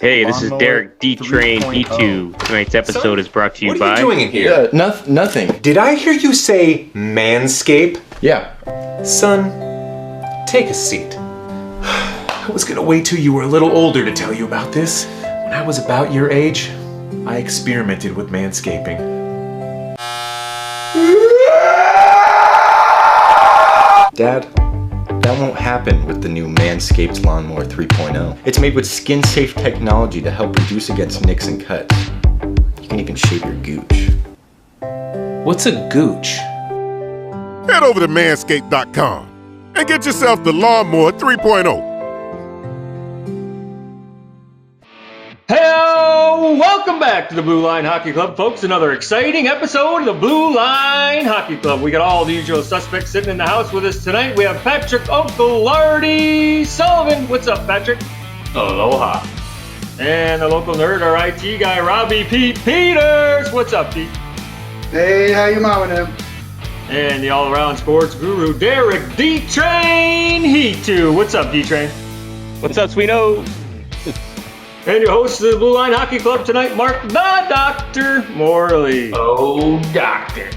Hey, this is Derek D-Train E2. Tonight's episode is brought to you by... What are you doing in here? Nothing. Did I hear you say manscape? Yeah. Son, take a seat. I was gonna wait till you were a little older to tell you about this. When I was about your age, I experimented with manscaping. Dad, that won't happen with the new Manscaped Lawnmower 3.0. It's made with skin-safe technology to help reduce against nicks and cuts. You can even shave your gooch. What's a gooch? Head over to manscaped.com and get yourself the Lawnmower 3.0. Hey, welcome back to the Blue Line Hockey Club, folks. Another exciting episode of the Blue Line Hockey Club. We got all the usual suspects sitting in the house with us tonight. We have Patrick Uncle Lardy Sullivan. What's up, Patrick? Aloha. And the local nerd, our IT guy, Robbie Pete Peters. What's up, Pete? Hey, how you momming him? And the all-around sports guru, Derek D-Train He2. What's up, D-Train? What's up, Sweeto? And your host of the Blue Line Hockey Club tonight, Mark the Dr. Morley. Oh, doctor.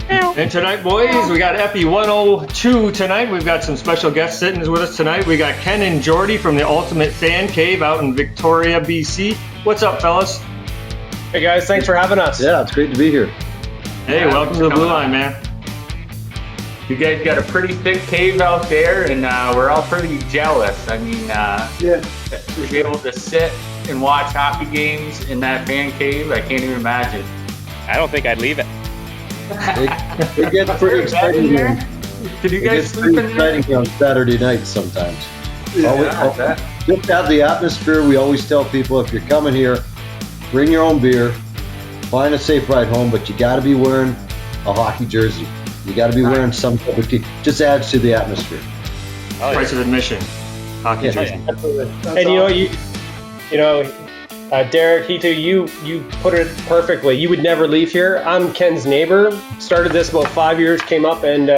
And tonight, boys, we got Epi 102 tonight. We've got some special guests sitting with us tonight. We got Ken and Jordy from the Ultimate Fan Cave out in Victoria, BC. What's up, fellas? Hey, guys. Thanks for having us. Yeah, it's great to be here. Hey, welcome to the Blue Line, man. You guys got a pretty thick cave out there, and we're all pretty jealous. I mean, to be able to sit and watch hockey games in that fan cave, I can't even imagine. I don't think I'd leave it. It gets pretty exciting here. Did you It guys gets sleep pretty in there? exciting on Saturday nights sometimes. Yeah, Just to have the atmosphere. We always tell people, if you're coming here, bring your own beer, find a safe ride home, but you got to be wearing a hockey jersey. You got to be wearing some type of just adds to the atmosphere. Oh, Price of admission. Hockey jersey. And Derek, Hito, you put it perfectly. You would never leave here. I'm Ken's neighbor. Started this about 5 years, came up and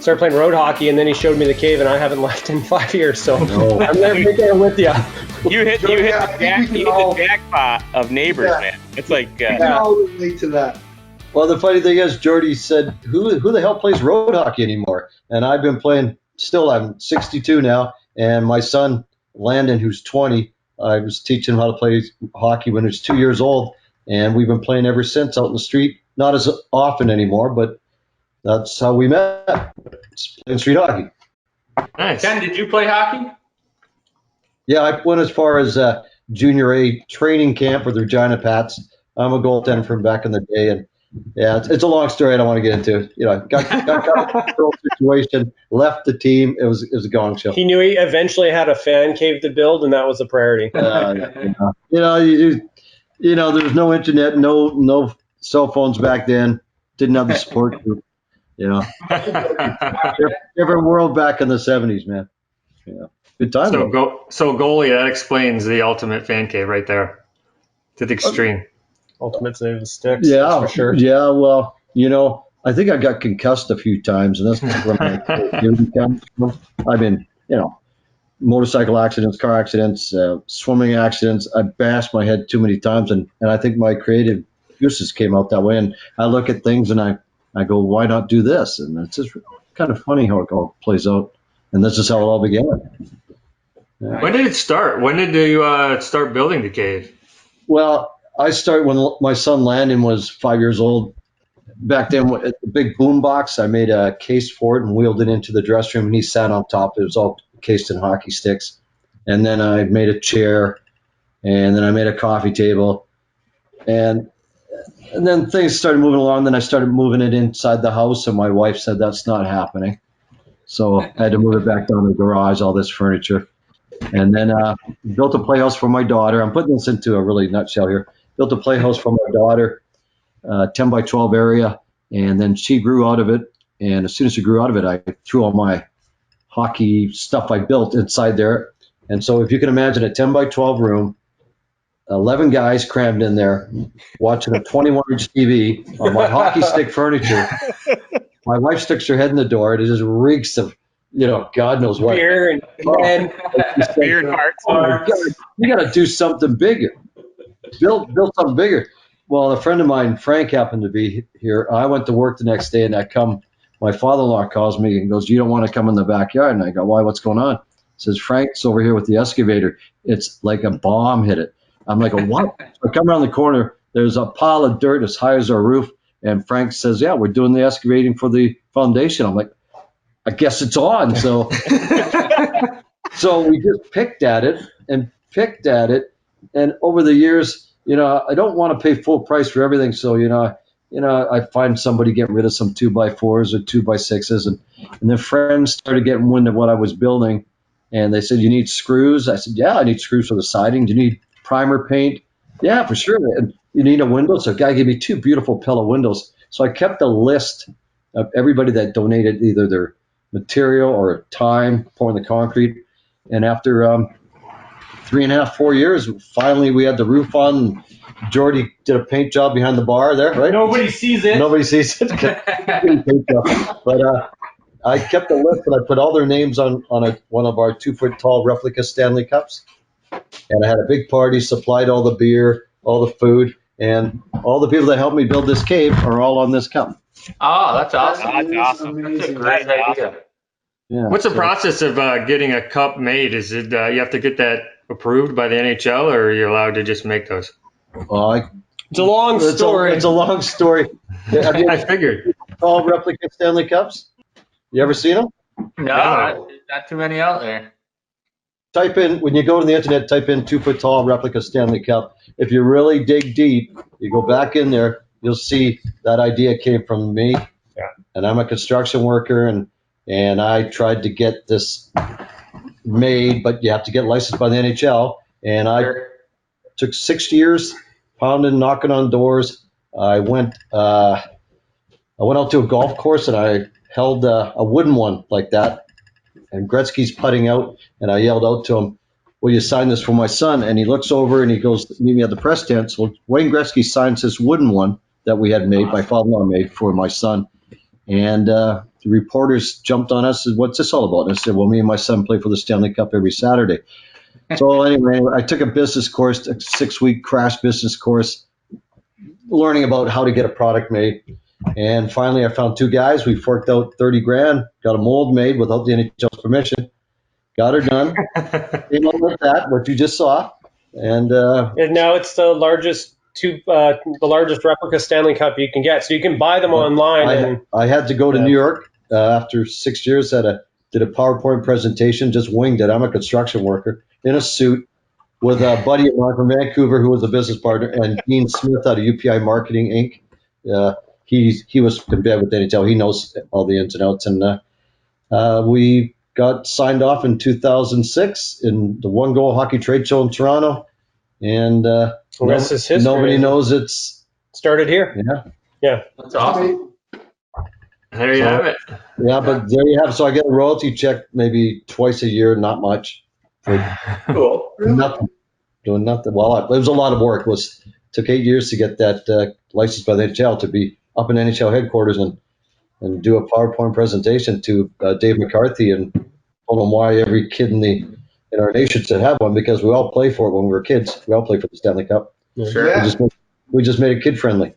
started playing road hockey, and then he showed me the cave, and I haven't left in 5 years. So No. I'm never there with you. You hit the jackpot of neighbors, man. It's like... We can all relate to that. Well, the funny thing is, Jordy said, who the hell plays road hockey anymore? And I've been playing, I'm 62 now, and my son, Landon, who's 20, I was teaching him how to play hockey when he was 2 years old, and we've been playing ever since out in the street. Not as often anymore, but that's how we met, playing street hockey. Nice. Ken, did you play hockey? Yeah, I went as far as junior A training camp with the Regina Pats. I'm a goaltender from back in the day, and yeah, it's a long story I don't want to get into. Got caught in a control situation, left the team. It was a gong show. He knew he eventually had a fan cave to build, and that was a priority. There was no internet, no cell phones back then. Didn't have the support group. Different world back in the 70s, man. Yeah, good time. So goalie, that explains the ultimate fan cave right there. To the extreme. Ultimate save the sticks. Yeah, for sure. Yeah, well, I think I got concussed a few times, and that's where my creativity comes from. I've been, motorcycle accidents, car accidents, swimming accidents. I bashed my head too many times, and I think my creative juices came out that way. And I look at things and I go, why not do this? And it's just kind of funny how it all plays out. And this is how it all began. Yeah. When did it start? When did you start building the cave? Well, I started when my son Landon was 5 years old. Back then, at the big boom box, I made a case for it and wheeled it into the dressing room, and he sat on top. It was all cased in hockey sticks. And then I made a chair, and then I made a coffee table. And then things started moving along. Then I started moving it inside the house, and my wife said that's not happening. So I had to move it back down to the garage, all this furniture. And then built a playhouse for my daughter. I'm putting this into a really nutshell here. Built a playhouse for my daughter, 10 by 12 area, and then she grew out of it. And as soon as she grew out of it, I threw all my hockey stuff I built inside there. And so if you can imagine a 10 by 12 room, 11 guys crammed in there, watching a 21-inch TV on my hockey stick furniture. My wife sticks her head in the door. It just reeks of God knows what. Beer and Beard parts. Oh my God, you got to do something bigger. Build something bigger. Well, a friend of mine, Frank, happened to be here. I went to work the next day, and my father-in-law calls me and goes, "You don't want to come in the backyard?" And I go, "Why? What's going on?" He says, "Frank's over here with the excavator. It's like a bomb hit it." I'm like, "What?" So I come around the corner. There's a pile of dirt as high as our roof, and Frank says, "Yeah, we're doing the excavating for the foundation." I'm like, "I guess it's on." So, so we just picked at it, and over the years, I don't want to pay full price for everything. So, I find somebody getting rid of some 2x4s or 2x6s, and then friends started getting wind of what I was building, and they said, "You need screws?" I said, "Yeah, I need screws for the siding." "Do you need primer paint?" "Yeah, for sure." "And you need a window?" So a guy gave me 2 beautiful Pella windows. So I kept a list of everybody that donated either their material or time pouring the concrete. And after 3.5, 4 years, finally we had the roof on. Jordy did a paint job behind the bar there, right? nobody sees it. Nobody sees it. But I kept a list, and I put all their names on one of our 2-foot tall replica Stanley Cups. And I had a big party, supplied all the beer, all the food, and all the people that helped me build this cave are all on this cup. Oh, that's awesome. That's awesome. That's a great idea. Yeah. What's the process of getting a cup made? Is it you have to get that approved by the NHL, or are you allowed to just make those? It's a long story. It's a long story. Have you I figured. all replica Stanley Cups? You ever seen them? No, not too many out there. Type in, when you go to the internet, type in 2-foot tall replica Stanley Cup. If you really dig deep, you go back in there, you'll see that idea came from me. Yeah. And I'm a construction worker, and I tried to get this made, but you have to get licensed by the NHL. And I took 6 years, pounding, knocking on doors. I went out to a golf course, and I held a wooden one like that. And Gretzky's putting out, and I yelled out to him, "Will you sign this for my son?" And he looks over and he goes, "Meet me at the press tent." So Wayne Gretzky signs this wooden one that we had made, my father-in-law made for my son. And the reporters jumped on us and said, "What's this all about?" And I said, "Well, me and my son play for the Stanley Cup every Saturday." So anyway, I took a business course, a 6-week crash business course, learning about how to get a product made. And finally, I found 2 guys. We forked out 30 grand, got a mold made without the NHL's permission, got her done. Came up with that, what you just saw. And now it's the largest replica Stanley Cup you can get. So you can buy them online. I had to go to New York after 6 years. Did a PowerPoint presentation, just winged it. I'm a construction worker in a suit with a buddy of mine from Vancouver who was a business partner, and Dean Smith out of UPI Marketing Inc. He was in bed with NHL. He knows all the ins and outs. And we got signed off in 2006 in the One Goal Hockey Trade Show in Toronto. And rest is history. Nobody knows it's started here. Yeah. That's awesome. There you have it. Yeah, but there you have it. So I get a royalty check maybe twice a year, not much. Cool. Doing nothing. Well, it was a lot of work. It took 8 years to get that license by the NHL to be up in NHL headquarters and do a PowerPoint presentation to Dave McCarthy and told him why every kid in our nation should have one, because we all play for it when we were kids. We all play for the Stanley Cup. Sure. Yeah. We just made it kid friendly.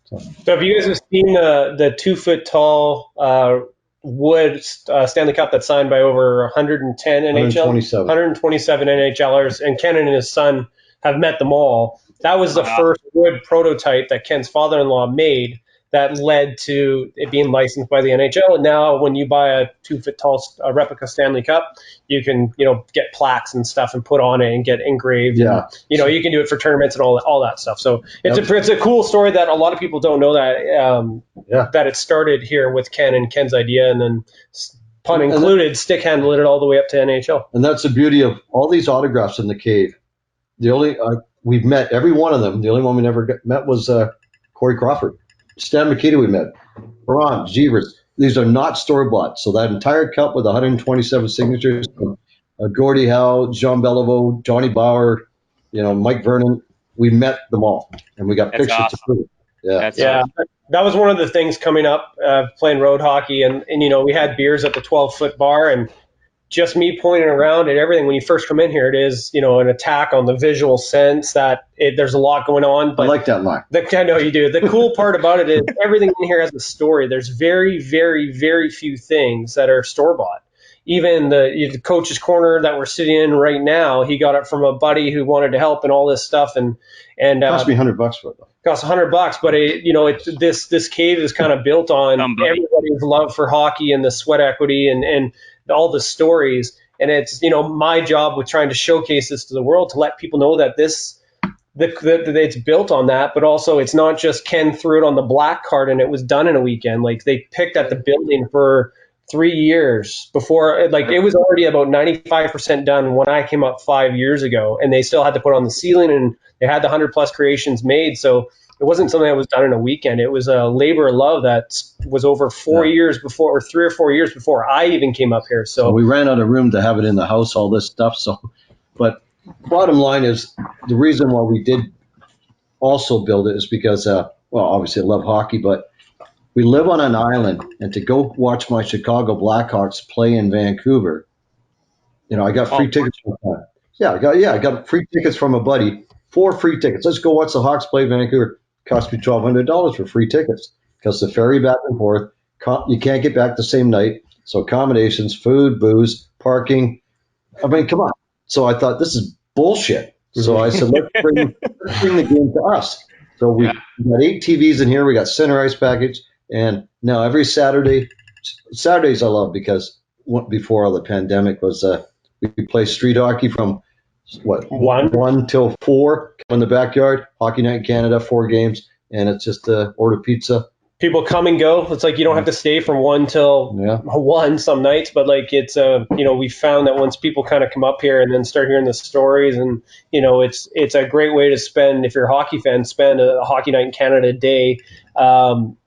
So if you guys have seen the 2-foot tall wood Stanley Cup that's signed by over 110 NHL, 127 NHLers, and Ken and his son have met them all. That was the first wood prototype that Ken's father-in-law made that led to it being licensed by the NHL. And now when you buy a 2-foot tall replica Stanley Cup, you can, get plaques and stuff and put on it and get engraved. Yeah. And, you can do it for tournaments and all that stuff. So it's a cool story that a lot of people don't know that it started here with Ken and Ken's idea, and then pun included, stick handled it all the way up to NHL. And that's the beauty of all these autographs in the cave. The only we've met every one of them. The only one we never met was Corey Crawford. Stan Mikita we met. Perron, Jeevers. These are not store-bought. So that entire cup with 127 signatures, Gordie Howe, Jean Beliveau, Johnny Bauer, Mike Vernon, we met them all. And we got pictures to prove it. Yeah. Yeah, that was one of the things coming up, playing road hockey, and we had beers at the 12-foot bar, and just me pointing around at everything. When you first come in here, it is an attack on the visual sense that there's a lot going on. But I like that line. I know you do. The cool part about it is everything in here has a story. There's very, very, very few things that are store bought. Even the coach's corner that we're sitting in right now, he got it from a buddy who wanted to help and all this stuff, and Cost me $100 for it though. costs $100, but this cave is kind of built on everybody's love for hockey and the sweat equity and all the stories. And it's my job with trying to showcase this to the world, to let people know that that it's built on that, but also it's not just Ken threw it on the black card and it was done in a weekend. Like, they picked at the building for 3 years before, like, it was already about 95% done when I came up 5 years ago, and they still had to put on the ceiling, and they had the 100+ creations made. So it wasn't something that was done in a weekend. It was a labor of love that was over 4 years before, or 3 or 4 years before I even came up here. So we ran out of room to have it in the house, all this stuff. So, but bottom line is, the reason why we did also build it is because, obviously I love hockey, but we live on an island, and to go watch my Chicago Blackhawks play in Vancouver, I got free tickets from I got free tickets from a buddy. 4 free tickets. Let's go watch the Hawks play Vancouver. Cost me $1,200 for free tickets, because the ferry back and forth, you can't get back the same night. So accommodations, food, booze, parking. I mean, come on. So I thought, this is bullshit. So I said, let's bring the game to us. So we got 8 TVs in here. We got center ice package. And now every Saturdays I love, because before all the pandemic was, we play street hockey from 1 till 4 in the backyard. Hockey Night in Canada, 4 games, and it's just order pizza. people come and go. It's like you don't have to stay from 1 till 1 some nights, but like it's we found that once people kind of come up here and then start hearing the stories, and it's a great way to spend, if you're a hockey fan, spend a Hockey Night in Canada day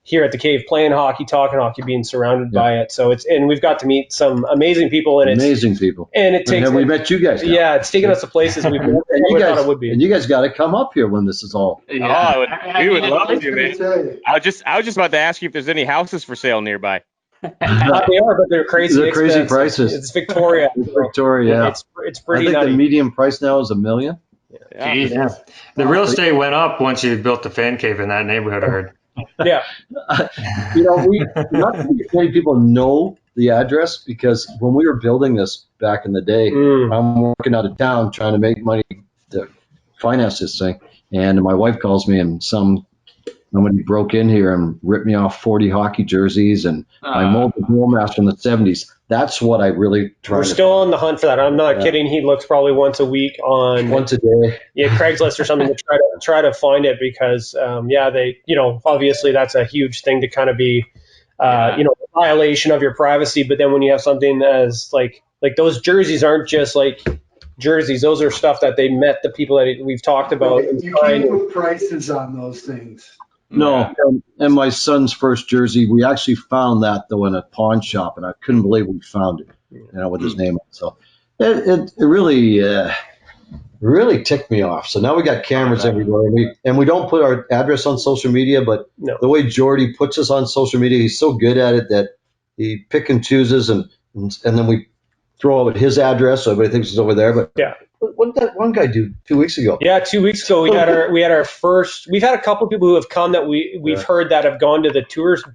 here at the Cave, playing hockey, talking hockey, being surrounded by it. So and we've got to meet some amazing people, and it takes. And we met you guys. Now. Yeah, it's taken us to places we've never thought it would be. And you guys got to come up here when this is all. Yeah. We would love to, man. I was just about to ask you if there's any houses for sale nearby. They are, but they're crazy. They're crazy prices. It's Victoria. Yeah. It's pretty. I think nutty. the median price now is $1 million. Yeah. The real estate went up once you built the fan cave in that neighborhood, I heard. Yeah. Not many people know the address, because when we were building this back in the day, I'm working out of town trying to make money to finance this thing. And my wife calls me, and somebody broke in here and ripped me off 40 hockey jerseys, and I molded the goal master in the 70s. That's what I really try. We're still on the hunt for that. I'm not kidding. He looks probably once a week on once a day. Yeah, Craigslist or something to try to find it, because they obviously that's a huge thing to kind of be a violation of your privacy. But then when you have something as like those jerseys aren't just like jerseys, those are stuff that they met the people that we've talked about. You can't put prices on those things. No, and my son's first jersey, we actually found that though in a pawn shop, and I couldn't believe we found it, with his name on it. So it really ticked me off. So now we got cameras everywhere, and we don't put our address on social media, but the way Jordy puts us on social media, he's so good at it that he pick and chooses, and then we throw out his address so everybody thinks he's over there. But what did that one guy do 2 weeks ago? Yeah, 2 weeks ago we had our first. We've had a couple of people who have come that we've heard that have gone to the tourist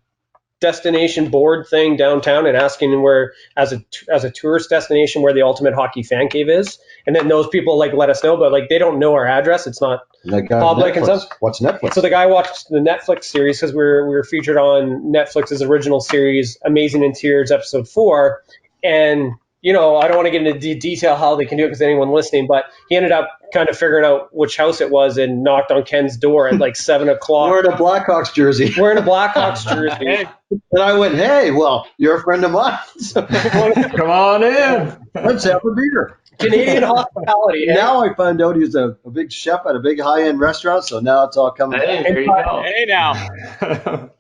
destination board thing downtown and asking where, as a tourist destination, where the ultimate hockey fan cave is, and then those people let us know, but they don't know our address. It's not public and stuff. What's Netflix? So the guy watched the Netflix series, because we were featured on Netflix's original series, Amazing Interiors, episode 4, and. I don't want to get into detail how they can do it because anyone listening, but he ended up kind of figuring out which house it was and knocked on Ken's door at 7 o'clock. Wearing a Blackhawks jersey. And I went, hey, well, you're a friend of mine. So come on in. Let's have a beer. Canadian hospitality. Now I found out he's a big chef at a big high-end restaurant, so now it's all coming Hey, there you go. Hey, now.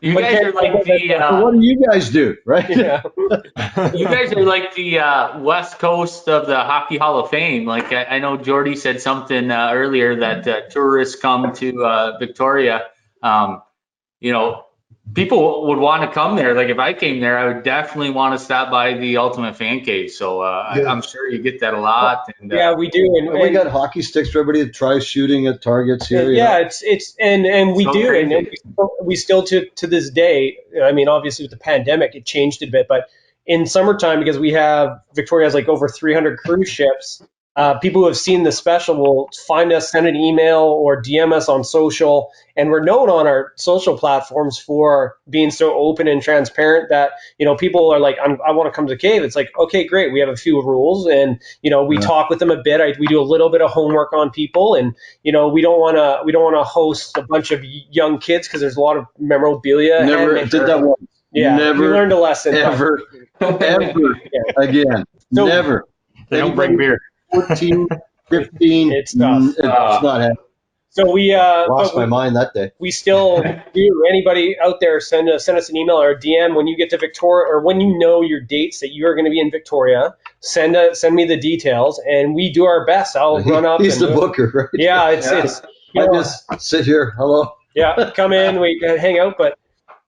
You guys are like what do you guys do, right? Yeah. You guys are like the West Coast of the Hockey Hall of Fame. Like I know Jordy said something earlier that tourists come to Victoria. you know, people would want to come there. Like if I came there, I would definitely want to stop by the Ultimate Fan Cave. So I'm sure you get that a lot. And yeah, we do. And we got hockey sticks for everybody to try shooting at targets here. Yeah, and we So do, crazy. and we still to this day. I mean, obviously with the pandemic, it changed a bit, but in summertime, because Victoria has like over 300 cruise ships. People who have seen the special will find us, send an email or DM us on social, and we're known on our social platforms for being so open and transparent that, you know, people are like, I want to come to the cave. It's like, okay, great. We have a few rules, and, you know, we talk with them a bit. We do a little bit of homework on people, and, you know, we don't want to host a bunch of young kids because there's a lot of memorabilia. Never did that one. Yeah, never we learned a lesson. Ever again. So, never. They don't bring beer. 14, 15. It's tough. It's not happening. So we Lost my mind that day. We still do. Anybody out there, send us an email or a DM when you get to Victoria, or when you know your dates that you are going to be in Victoria. Send me the details, and we do our best. I'll run up. He's the booker, right? Yeah, it's. I just sit here. Hello. Yeah, come in. We hang out, but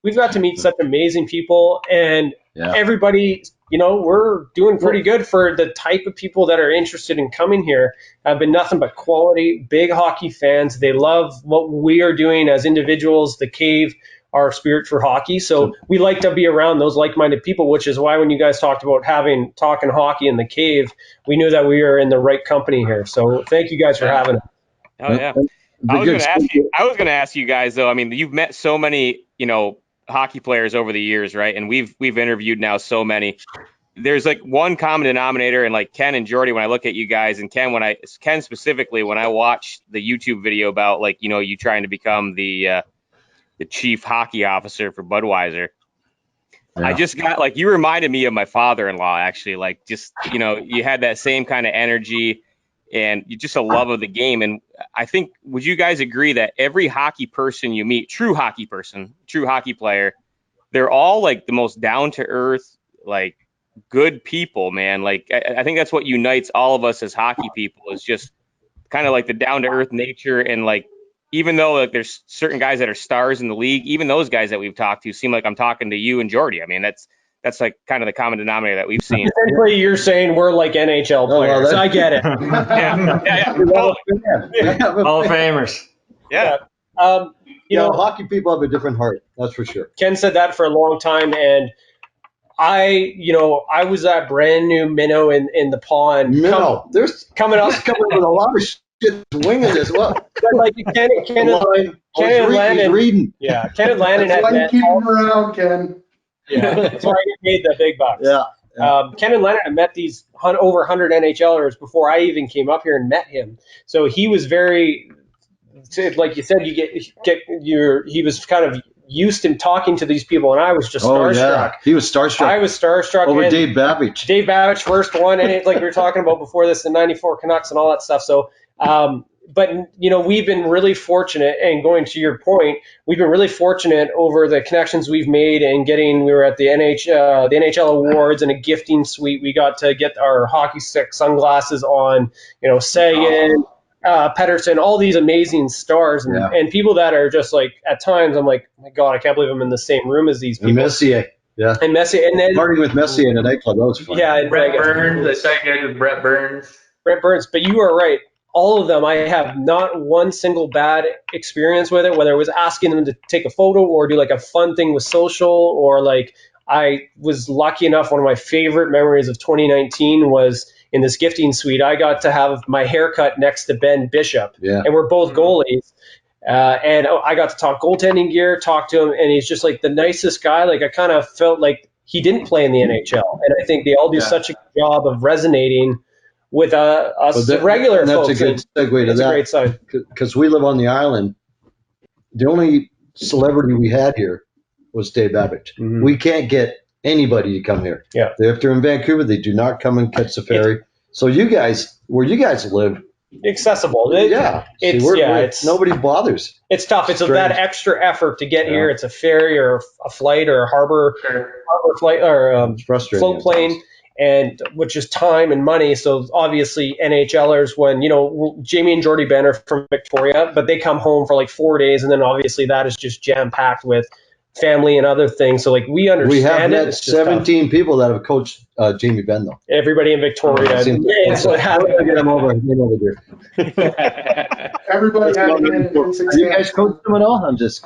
we've got to meet such amazing people, and everybody. You know, we're doing pretty good for the type of people that are interested in coming here. Have been nothing but quality, big hockey fans. They love what we are doing as individuals, the cave, our spirit for hockey. So we like to be around those like-minded people, which is why when you guys talked about talking hockey in the cave, we knew that we were in the right company here. So thank you guys for having us. Oh yeah. I was going to ask you guys though. I mean, you've met so many, you know, hockey players over the years, right? And we've interviewed now so many. There's like one common denominator, and like Ken and Jordy, when I look at you guys, and Ken specifically, when I watch the YouTube video about, like, you know, you trying to become the chief hockey officer for Budweiser. I just got, like, you reminded me of my father-in-law, actually. Like, just, you know, you had that same kind of energy, and you just a love of the game. And I think, would you guys agree that every hockey person you meet, true hockey player, they're all like the most down to earth, like good people, man. Like, I think that's what unites all of us as hockey people, is just kind of like the down to earth nature. And like, even though like there's certain guys that are stars in the league, even those guys that we've talked to seem like I'm talking to you and Jordy. I mean, that's like kind of the common denominator that we've seen. Essentially, you're saying we're like NHL players. I get it. Hall of Famers. Yeah. You know, hockey people have a different heart. That's for sure. Ken said that for a long time, and I was that brand new minnow in the pond. Minnow, there's coming with a lot of shit winging as well. But like Ken and Landon reading. Yeah, Ken and Landon That's had why you met. keep him around, Ken. Yeah, that's why I made the big bucks. Yeah. Ken and Leonard had met these over 100 NHLers before I even came up here and met him. So he was very, like you said, he was kind of used to talking to these people, and I was just starstruck. Yeah. He was starstruck. I was starstruck. Over Dave Babbage. Dave Babbage, first one, and like we were talking about before this, the 94 Canucks and all that stuff. So, but, you know, we've been really fortunate, and going to your point, we've been really fortunate over the connections we've made and we were at the NHL Awards and a gifting suite. We got to get our hockey stick sunglasses on, you know, Sagan, Pettersson, all these amazing stars, and people that are just like, at times I'm like, my God, I can't believe I'm in the same room as these people. And Messier. Yeah. And Messier. And then partying with Messier in a nightclub, that was fun. Yeah. Brett Burns. I saw you guys with Brett Burns. But you are right. All of them, I have not one single bad experience with it, whether it was asking them to take a photo or do like a fun thing with social, or like I was lucky enough, one of my favorite memories of 2019 was in this gifting suite. I got to have my haircut next to Ben Bishop, and we're both goalies. And I got to talk goaltending gear, talk to him, and he's just like the nicest guy. Like I kind of felt like he didn't play in the NHL, and I think they all do such a good job of resonating with us regular folks. That's a good segue to that. That's a great sign. Because we live on the island. The only celebrity we had here was Dave Babbage. Mm-hmm. We can't get anybody to come here. Yeah. If they're in Vancouver, they do not come and catch the ferry. So you guys, where you guys live, accessible. It's nobody bothers. It's tough. It's that extra effort to get here. It's a ferry or a flight or a harbor flight or float plane. and which is time and money. So obviously NHLers, when, Jamie and Jordy Ben are from Victoria, but they come home for like 4 days, and then obviously that is just jam packed with family and other things. So like we understand we have met it. 17 people that have coached Jamie Ben though. Everybody in Victoria. It's what happened. Get him over here. Everybody had a Have you guys coached them at all? I'm just,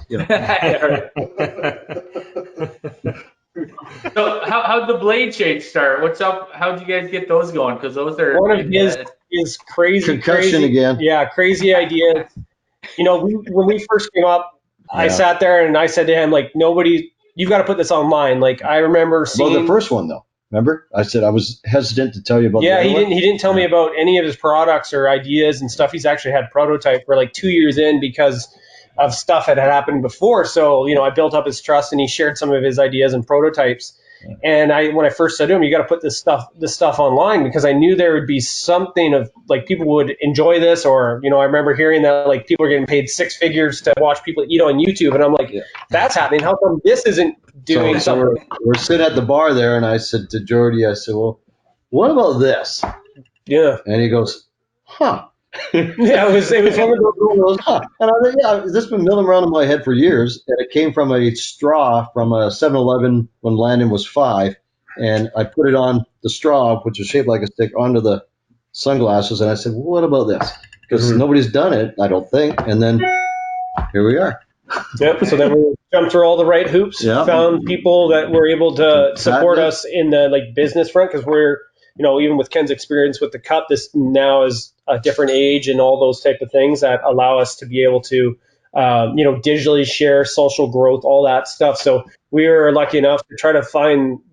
So how'd the blade shake start? What's up? How'd you guys get those going? Because those are one of his crazy concussion again. Yeah, crazy idea. When we first came up, I sat there and I said to him, like, you've got to put this online. Like, I remember seeing the first one though. Remember, I said I was hesitant to tell you about. Yeah, he didn't tell me about any of his products or ideas and stuff. He's actually had prototype for like 2 years in because of stuff that had happened before. So, I built up his trust, and he shared some of his ideas and prototypes. And when I first said to him, you got to put this stuff online, because I knew there would be something of like people would enjoy this, or, I remember hearing that like people are getting paid six figures to watch people eat on YouTube. And I'm like, that's happening. How come this isn't doing something? So we're sitting at the bar there, and I said to Jordy, I said, well, what about this? Yeah. And he goes, huh. Yeah, it was one of those. Huh. And I thought, this has been milling around in my head for years. And it came from a straw from a 7-Eleven when Landon was 5. And I put it on the straw, which was shaped like a stick, onto the sunglasses. And I said, well, what about this? Because nobody's done it, I don't think. And then here we are. Yep. So then we jumped through all the right hoops, found people that were able to support us in the like business front, because we're, even with Ken's experience with the cup, this now is a different age and all those type of things that allow us to be able to, digitally share, social growth, all that stuff. So we were lucky enough to try to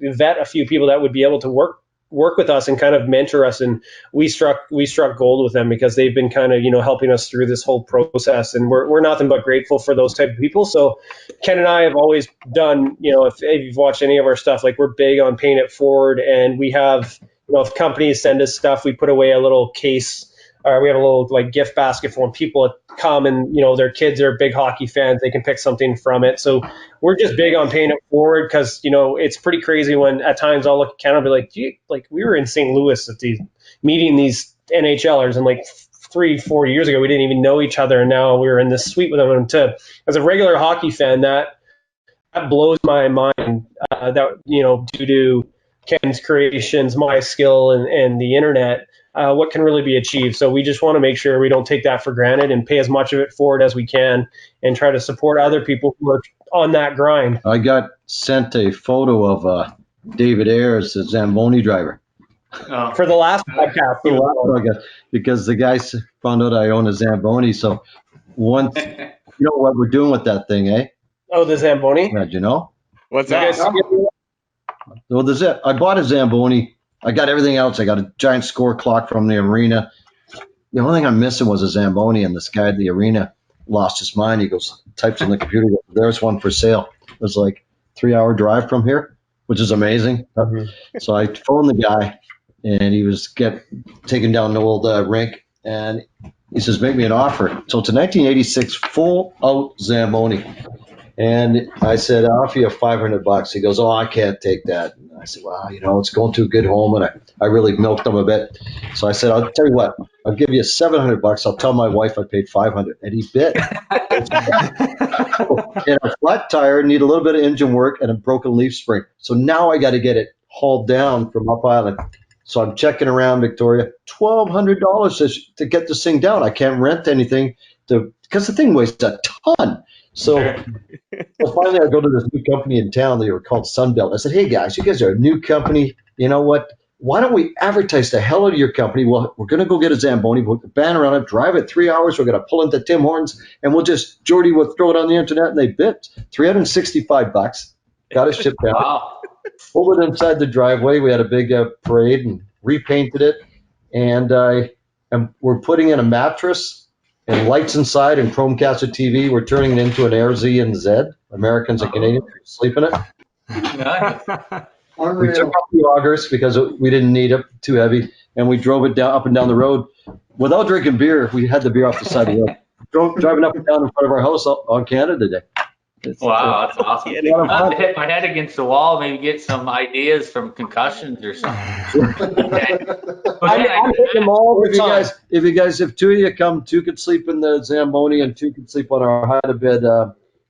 vet a few people that would be able to work with us and kind of mentor us. And we struck gold with them, because they've been kind of, helping us through this whole process. And we're nothing but grateful for those type of people. So Ken and I have always done, if you've watched any of our stuff, like we're big on paying it forward. And we have, if companies send us stuff, we put away a little case, or we have a little like gift basket for when people come and, their kids are big hockey fans, they can pick something from it. So we're just big on paying it forward, because, it's pretty crazy when at times I'll look at Ken and be like, gee, like we were in St. Louis at meeting these NHLers, and like 3-4 years ago, we didn't even know each other. And now we were in this suite with them. And as a regular hockey fan, that blows my mind, that, due to Ken's creations, my skill, and the internet, what can really be achieved. So we just want to make sure we don't take that for granted and pay as much of it forward as we can, and try to support other people who are on that grind. I got sent a photo of David Ayers, the Zamboni driver. For the last podcast. Because the guys found out I own a Zamboni. So once, you know what we're doing with that thing, eh? Oh, the Zamboni? Yeah, you know? What's that? Well, there's it. I bought a Zamboni. I got everything else. I got a giant score clock from the arena. The only thing I'm missing was a Zamboni, and this guy at the arena lost his mind. He goes, types in the computer, there's one for sale. It was like 3-hour drive from here, which is amazing. So I phoned the guy, and he was taken down the old rink, and he says, make me an offer. So it's a 1986 full-out Zamboni. And I said, I'll offer you $500. He goes, oh, I can't take that. And I said, well, it's going to a good home, and I really milked him a bit. So I said, I'll tell you what, I'll give you $700. I'll tell my wife I paid $500. And he bit. And a flat tire, need a little bit of engine work, and a broken leaf spring. So now I got to get it hauled down from up island. So I'm checking around Victoria, $1,200 to get this thing down. I can't rent anything because the thing weighs a ton. So finally, I go to this new company in town. They were called Sunbelt. I said, hey, guys, you guys are a new company. You know what? Why don't we advertise the hell out of your company? Well, we're going to go get a Zamboni, put the banner on it, drive it 3 hours. We're going to pull into Tim Hortons, and Jordy will throw it on the internet, and they bit. $365. Got it shipped out. Wow. Pulled it inside the driveway. We had a big parade and repainted it. And we're putting in a mattress and lights inside and Chromecasted TV. We're turning it into an Air Z and Z. Americans and Canadians sleep in it. We took off the augers because we didn't need it, too heavy, and we drove it up and down the road without drinking beer. We had the beer off the side of the road. Driving up and down in front of our house on Canada Day. Wow, that's awesome. kidding. I'll have to hit my head against the wall, maybe get some ideas from concussions or something. I'm hitting them all the time. If two of you come, two could sleep in the Zamboni and two could sleep on our hide-a-bed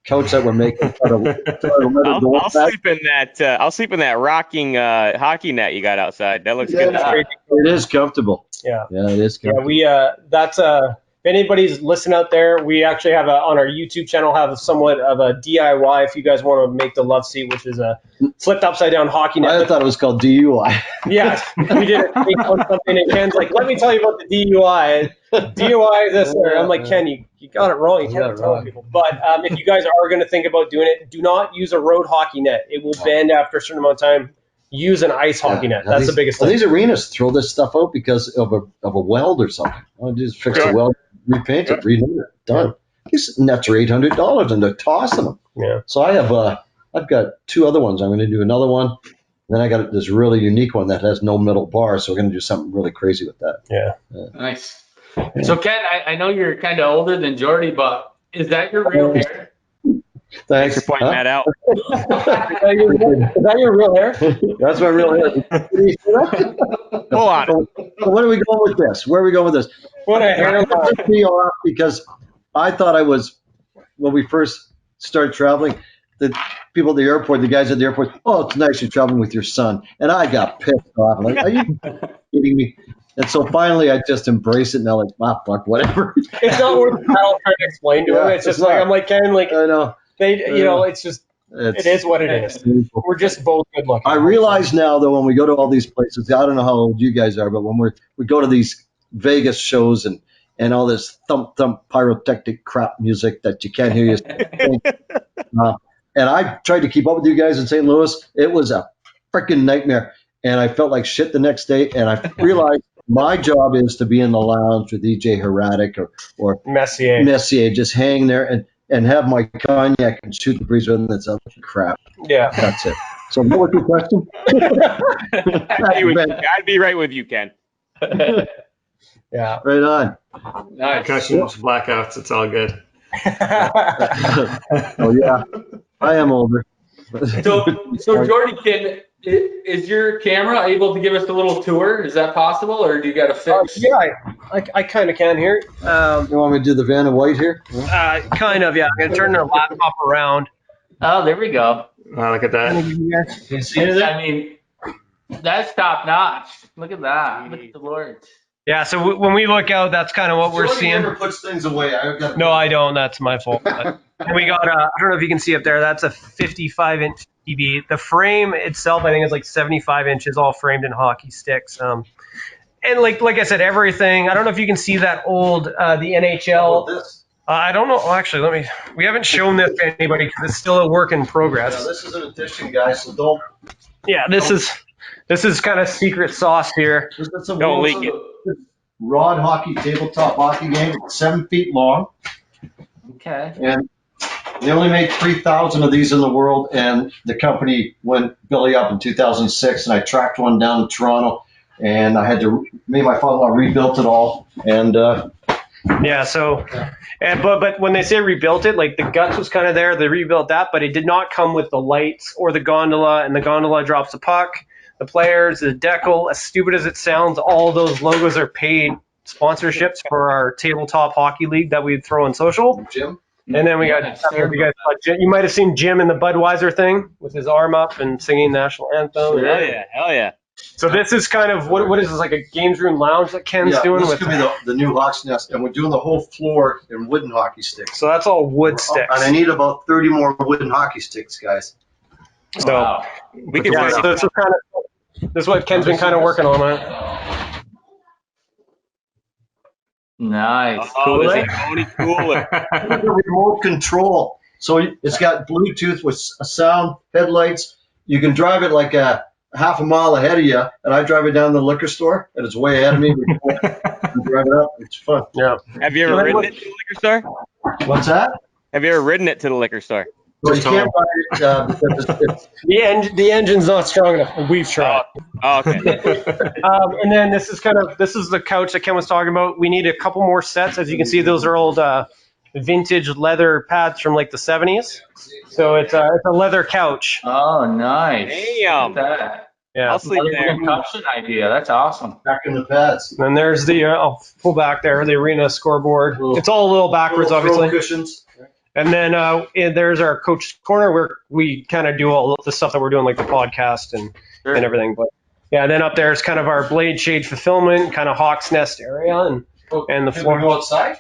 couch that we're making. I'll sleep in that. I'll sleep in that rocking hockey net you got outside. That looks good. It is comfortable. Yeah. Yeah, it is comfortable. Yeah, that's if anybody's listening out there, we actually have on our YouTube channel have somewhat of a DIY if you guys want to make the love seat, which is a flipped upside down hockey net. I thought it was called DUI. Yeah, we did it based on something, and Ken's like, let me tell you about the DUI. DUI is this, or I'm like, Ken, you got it wrong. You can't tell people. But if you guys are going to think about doing it, do not use a road hockey net. It will bend after a certain amount of time. Use an ice hockey net. That's the biggest thing. These arenas throw this stuff out because of a weld or something. I'll just fix the weld, repaint it, redo it, done. These nets are $800 and they're tossing them. Yeah. So I've got two other ones. I'm going to do another one. Then I got this really unique one that has no middle bar, so we're going to do something really crazy with that. Yeah. Nice. So Ken, I know you're kind of older than Jordy, but is that your real hair? Thanks for pointing that out. Is that your real hair? That's my real hair. Hold on. So what are we going with this? Where are we going with this? What a hair! Because I thought I was, when we first started traveling, the people at the airport, the guys at the airport, oh, it's nice you're traveling with your son. And I got pissed off. Like, are you kidding me? And so finally I just embrace it and I'm like, ah, fuck, whatever. It's not worth the battle trying to explain to him. It's just like, I'm like, Ken, like, I know. It's just, it is what it is. We're just both good looking. I realize now, though, when we go to all these places, I don't know how old you guys are, but when we go to these Vegas shows and all this thump pyrotechnic crap music that you can't hear you sing, and I tried to keep up with you guys in St. Louis. It was a freaking nightmare, and I felt like shit the next day. And I realized my job is to be in the lounge with EJ Heradic or Messier, just hang there and have my cognac and shoot the breeze with them. That's other crap. Yeah. That's it. So what was your question? I'd be right with you, Ken. Yeah. Right on. Nice. Concussions, blackouts, it's all good. Oh, yeah. I am older. So Jordy, is your camera able to give us a little tour? Is that possible, or do you got to fix? Yeah, I kind of can here. You want me to do the Vanna White here? Kind of, yeah. I'm going to turn the laptop around. Oh, there we go. Oh, look at that. You see anything? I mean, that's top notch. Look at that. Look at the Lord. Yeah, so when we look out, that's kind of what we're Jordy seeing. never puts things away. No, I don't. That's my fault. And we got, I don't know if you can see up there, that's a 55-inch TV. The frame itself, I think, is like 75 inches, all framed in hockey sticks. And like I said, everything, I don't know if you can see that old, the NHL. I don't know. Well, actually, we haven't shown this to anybody because it's still a work in progress. Yeah, this is an addition, guys, so don't. Yeah, this is kind of secret sauce here. Don't leak it. Rod hockey, tabletop hockey game. It's 7 feet long. Okay. And they only made 3,000 of these in the world, and the company went belly up in 2006, and I tracked one down in Toronto, and I had to, me and my father-in-law rebuilt it all, and yeah, so, but when they say rebuilt it, like the guts was kind of there, they rebuilt that, but it did not come with the lights or the gondola, and the gondola drops the puck, the players, the decal, as stupid as it sounds, all those logos are paid sponsorships for our tabletop hockey league that we throw on social. Jim? And then we got, you might have seen Jim in the Budweiser thing with his arm up and singing national anthem. Hell yeah. So this is kind of, what is this, like a games room lounge that Ken's doing? This could be the new Hawks Nest, and we're doing the whole floor in wooden hockey sticks. So that's all wood sticks. And I need about 30 more wooden hockey sticks, guys. So wow. We can so this is what Ken's been kind of working on, right? Nice. Oh, Cooler. this is Tony Cooler. It's a remote control. So it's got Bluetooth with a sound, headlights. You can drive it like a half a mile ahead of you, and I drive it down to the liquor store, and it's way ahead of me. Drive it up. It's fun. Yeah. Have you ever ridden it to the liquor store? What's that? Have you ever ridden it to the liquor store? Well, you can't ride it because The engine's not strong enough. We've tried. Oh, okay. And then this is the couch that Ken was talking about. We need a couple more sets. As you can see, those are old vintage leather pads from like the 70s. So it's a leather couch. Oh, nice. Damn. Look at that. Yeah. I'll sleep there. Concussion idea. That's awesome. Back in the pads. And there's the I'll pull back there, the arena scoreboard. It's all a little backwards, obviously. Cushions. And then there's our coach corner where we kind of do all the stuff that we're doing, like the podcast and everything. But yeah, then up there is kind of our blade shade fulfillment, kind of Hawk's Nest area, and the floor. Go outside?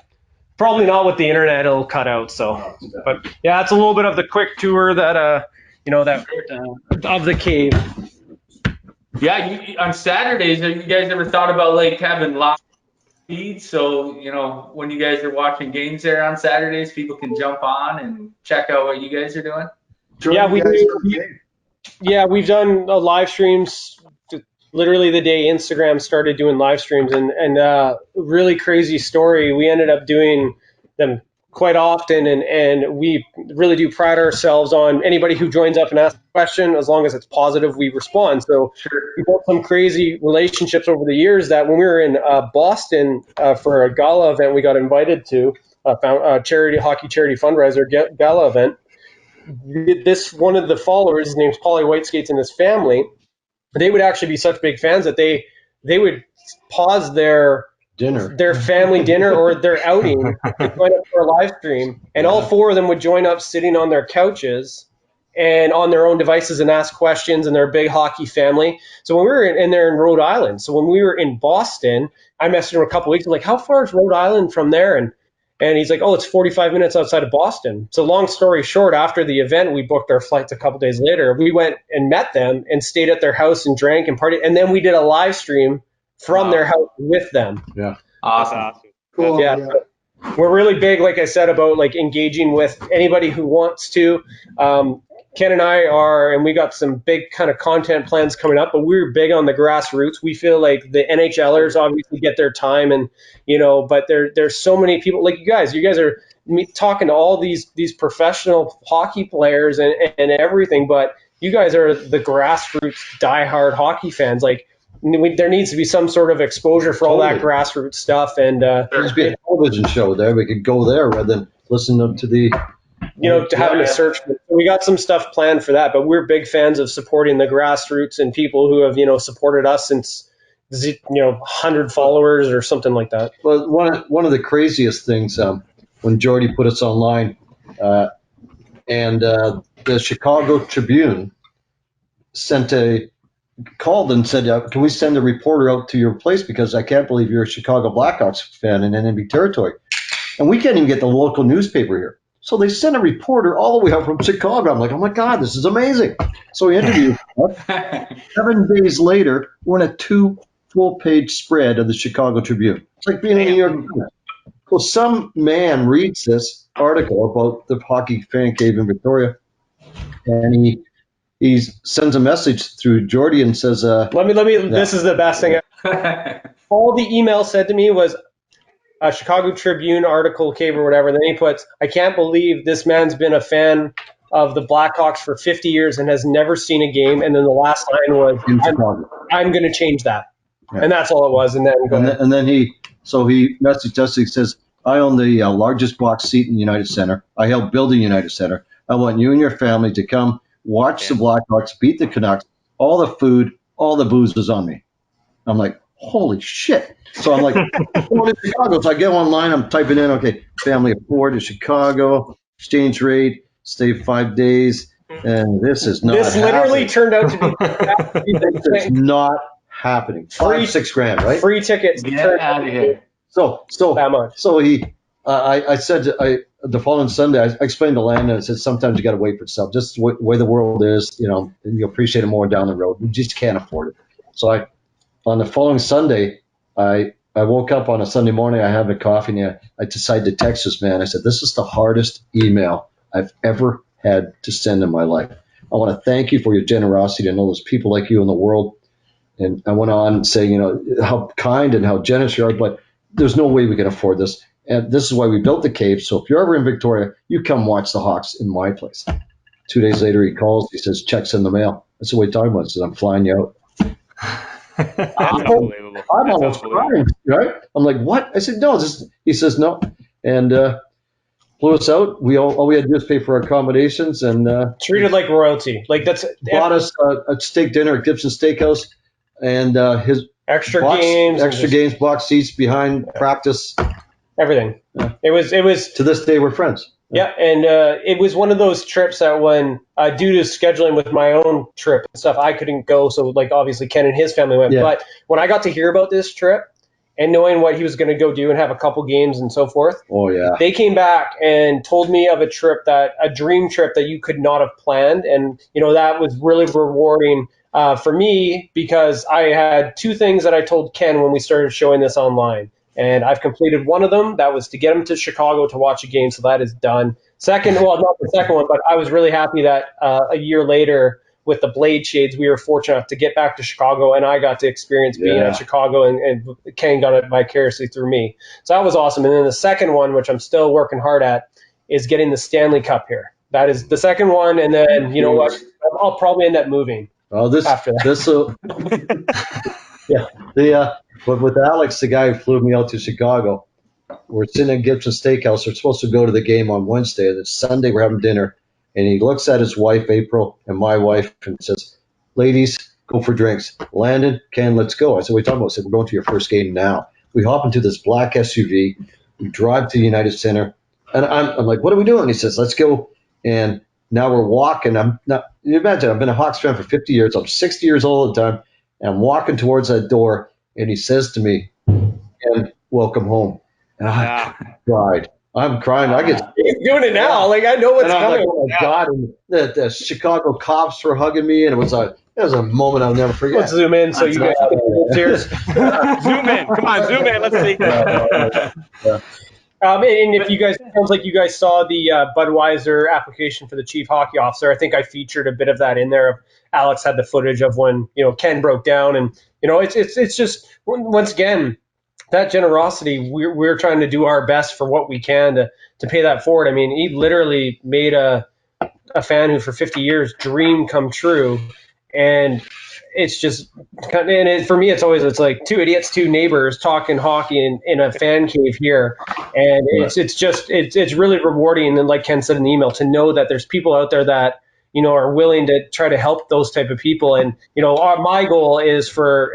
Probably not with the internet; it'll cut out. So, but yeah, it's a little bit of the quick tour that of the cave. Yeah, on Saturdays, have you guys ever thought about like having live feeds? So, when you guys are watching games there on Saturdays, people can jump on and check out what you guys are doing? We've done live streams literally the day Instagram started doing live streams, and really crazy story. We ended up doing them quite often, and we really do pride ourselves on anybody who joins up and asks a question. As long as it's positive, we respond. So we built some crazy relationships over the years that when we were in Boston for a gala event, we got invited to a hockey charity fundraiser gala event. This one of the followers, his name's Paulie Whiteskates, and his family, they would actually be such big fans that they would pause their family dinner or their outing to join up for a live stream, and all four of them would join up sitting on their couches and on their own devices and ask questions, and they're a big hockey family. So when we were in there in Rhode Island, so when we were in Boston, I messaged him a couple weeks, I'm like, how far is Rhode Island from there? And he's like, oh, it's 45 minutes outside of Boston. So long story short, after the event, we booked our flights a couple days later. We went and met them and stayed at their house and drank and partied. And then we did a live stream from their house with them. Yeah. Awesome. Cool. Yeah. We're really big, like I said, about like engaging with anybody who wants to. Ken and I are, and we got some big kind of content plans coming up, but we're big on the grassroots. We feel like the NHLers obviously get their time, and but there's so many people like you guys are talking to all these professional hockey players and everything, but you guys are the grassroots diehard hockey fans. Like there needs to be some sort of exposure for all that grassroots stuff, and there's be a television show there. We could go there rather than listen to the. To having to search. We got some stuff planned for that, but we're big fans of supporting the grassroots and people who have, supported us since, 100 followers or something like that. Well, one of the craziest things when Jordy put us online, and the Chicago Tribune called and said, can we send a reporter out to your place because I can't believe you're a Chicago Blackhawks fan in enemy territory. And we can't even get the local newspaper here. So they sent a reporter all the way up from Chicago. I'm like, oh my God, this is amazing. So we interviewed her. 7 days later, we're in a 2 full-page spread of the Chicago Tribune. It's like being in New York. Well, some man reads this article about the hockey fan cave in Victoria, and he sends a message through Jordy and says, let me. This is the best thing. All the email said to me was, a Chicago Tribune article, cave or whatever. And then he puts, I can't believe this man's been a fan of the Blackhawks for 50 years and has never seen a game. And then the last line was, I'm going to change that. Yeah. And that's all it was. And then he messaged us. He says, I own the largest box seat in the United Center. I helped build the United Center. I want you and your family to come watch the Blackhawks beat the Canucks. All the food, all the booze was on me. I'm like, holy shit. So I'm like, going to Chicago. So I get online, I'm typing in, okay, family of 4 to Chicago, exchange rate, stay 5 days, and this is not This literally turned out to be it's not happening. $5-6 grand, right? Free tickets. Get out of here. So that much. So I said, the following Sunday, I explained to Landon, I said, sometimes you got to wait for stuff. Just the way the world is, and you appreciate it more down the road. We just can't afford it. So on the following Sunday, I woke up on a Sunday morning, I have a coffee, and I decided to text this man. I said, this is the hardest email I've ever had to send in my life. I want to thank you for your generosity to know there's people like you in the world. And I went on saying, how kind and how generous you are, but there's no way we can afford this. And this is why we built the cave. So if you're ever in Victoria, you come watch the Hawks in my place. 2 days later, he calls. He says, check's in the mail. That's what we're talking about. He says, I'm flying you out. Unbelievable. I'm almost crying, right? I'm like, what? I said, no. He says, no. And flew us out. All we had to do was pay for our accommodations and treated like royalty. Like that's bought us a steak dinner at Gibson Steakhouse, and his extra games, box seats behind practice, everything. Yeah. It was. To this day, we're friends. Yeah, and it was one of those trips that when due to scheduling with my own trip and stuff, I couldn't go. So like obviously Ken and his family went. Yeah. But when I got to hear about this trip and knowing what he was going to go do and have a couple games and so forth, they came back and told me of a dream trip that you could not have planned, and that was really rewarding for me because I had two things that I told Ken when we started showing this online. And I've completed one of them. That was to get him to Chicago to watch a game. So that is done. Second, well, not the second one, but I was really happy that a year later with the Blade Shades, we were fortunate enough to get back to Chicago, and I got to experience being at Chicago, and Ken got it vicariously through me. So that was awesome. And then the second one, which I'm still working hard at, is getting the Stanley Cup here. That is the second one. And then, you know what? I'll probably end up moving after that. But with Alex, the guy who flew me out to Chicago, we're sitting at Gibson Steakhouse. We're supposed to go to the game on Wednesday. And it's Sunday. We're having dinner. And he looks at his wife, April, and my wife, and says, "Ladies, go for drinks. Landon, Ken, let's go." I said, "What are you talking about?" I said, "We're going to your first game now." We hop into this black SUV. We drive to the United Center. And I'm like, "What are we doing?" He says, "Let's go." And now we're walking. You imagine, I've been a Hawks fan for 50 years. I'm 60 years old at the time. And I'm walking towards that door. And he says to me, "Ken, welcome home." And I cried. I'm crying. He's doing it now. Like I know what's coming. Like, oh my God! And the Chicago cops were hugging me, and it was a moment I'll never forget. Let's zoom in so you guys can tears. Zoom in. Come on, zoom in. Let's see. And if you guys, it sounds like you guys saw the Budweiser application for the chief hockey officer. I think I featured a bit of that in there. Alex had the footage of when Ken broke down, and it's just once again that generosity. We're trying to do our best for what we can to pay that forward. I mean, he literally made a fan who for 50 years dream come true, and it's just for me it's like two idiots, two neighbors talking hockey in a fan cave here, and it's really rewarding. And like Ken said in the email, to know that there's people out there that are willing to try to help those type of people. And, my goal is for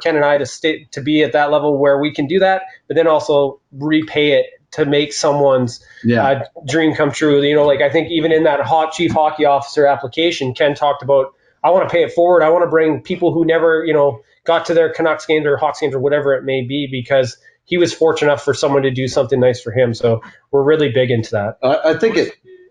Ken and I to be at that level where we can do that, but then also repay it to make someone's dream come true. Like I think even in that chief hockey officer application, Ken talked about, I want to pay it forward. I want to bring people who never, got to their Canucks games or Hawks games or whatever it may be, because he was fortunate enough for someone to do something nice for him. So we're really big into that. I think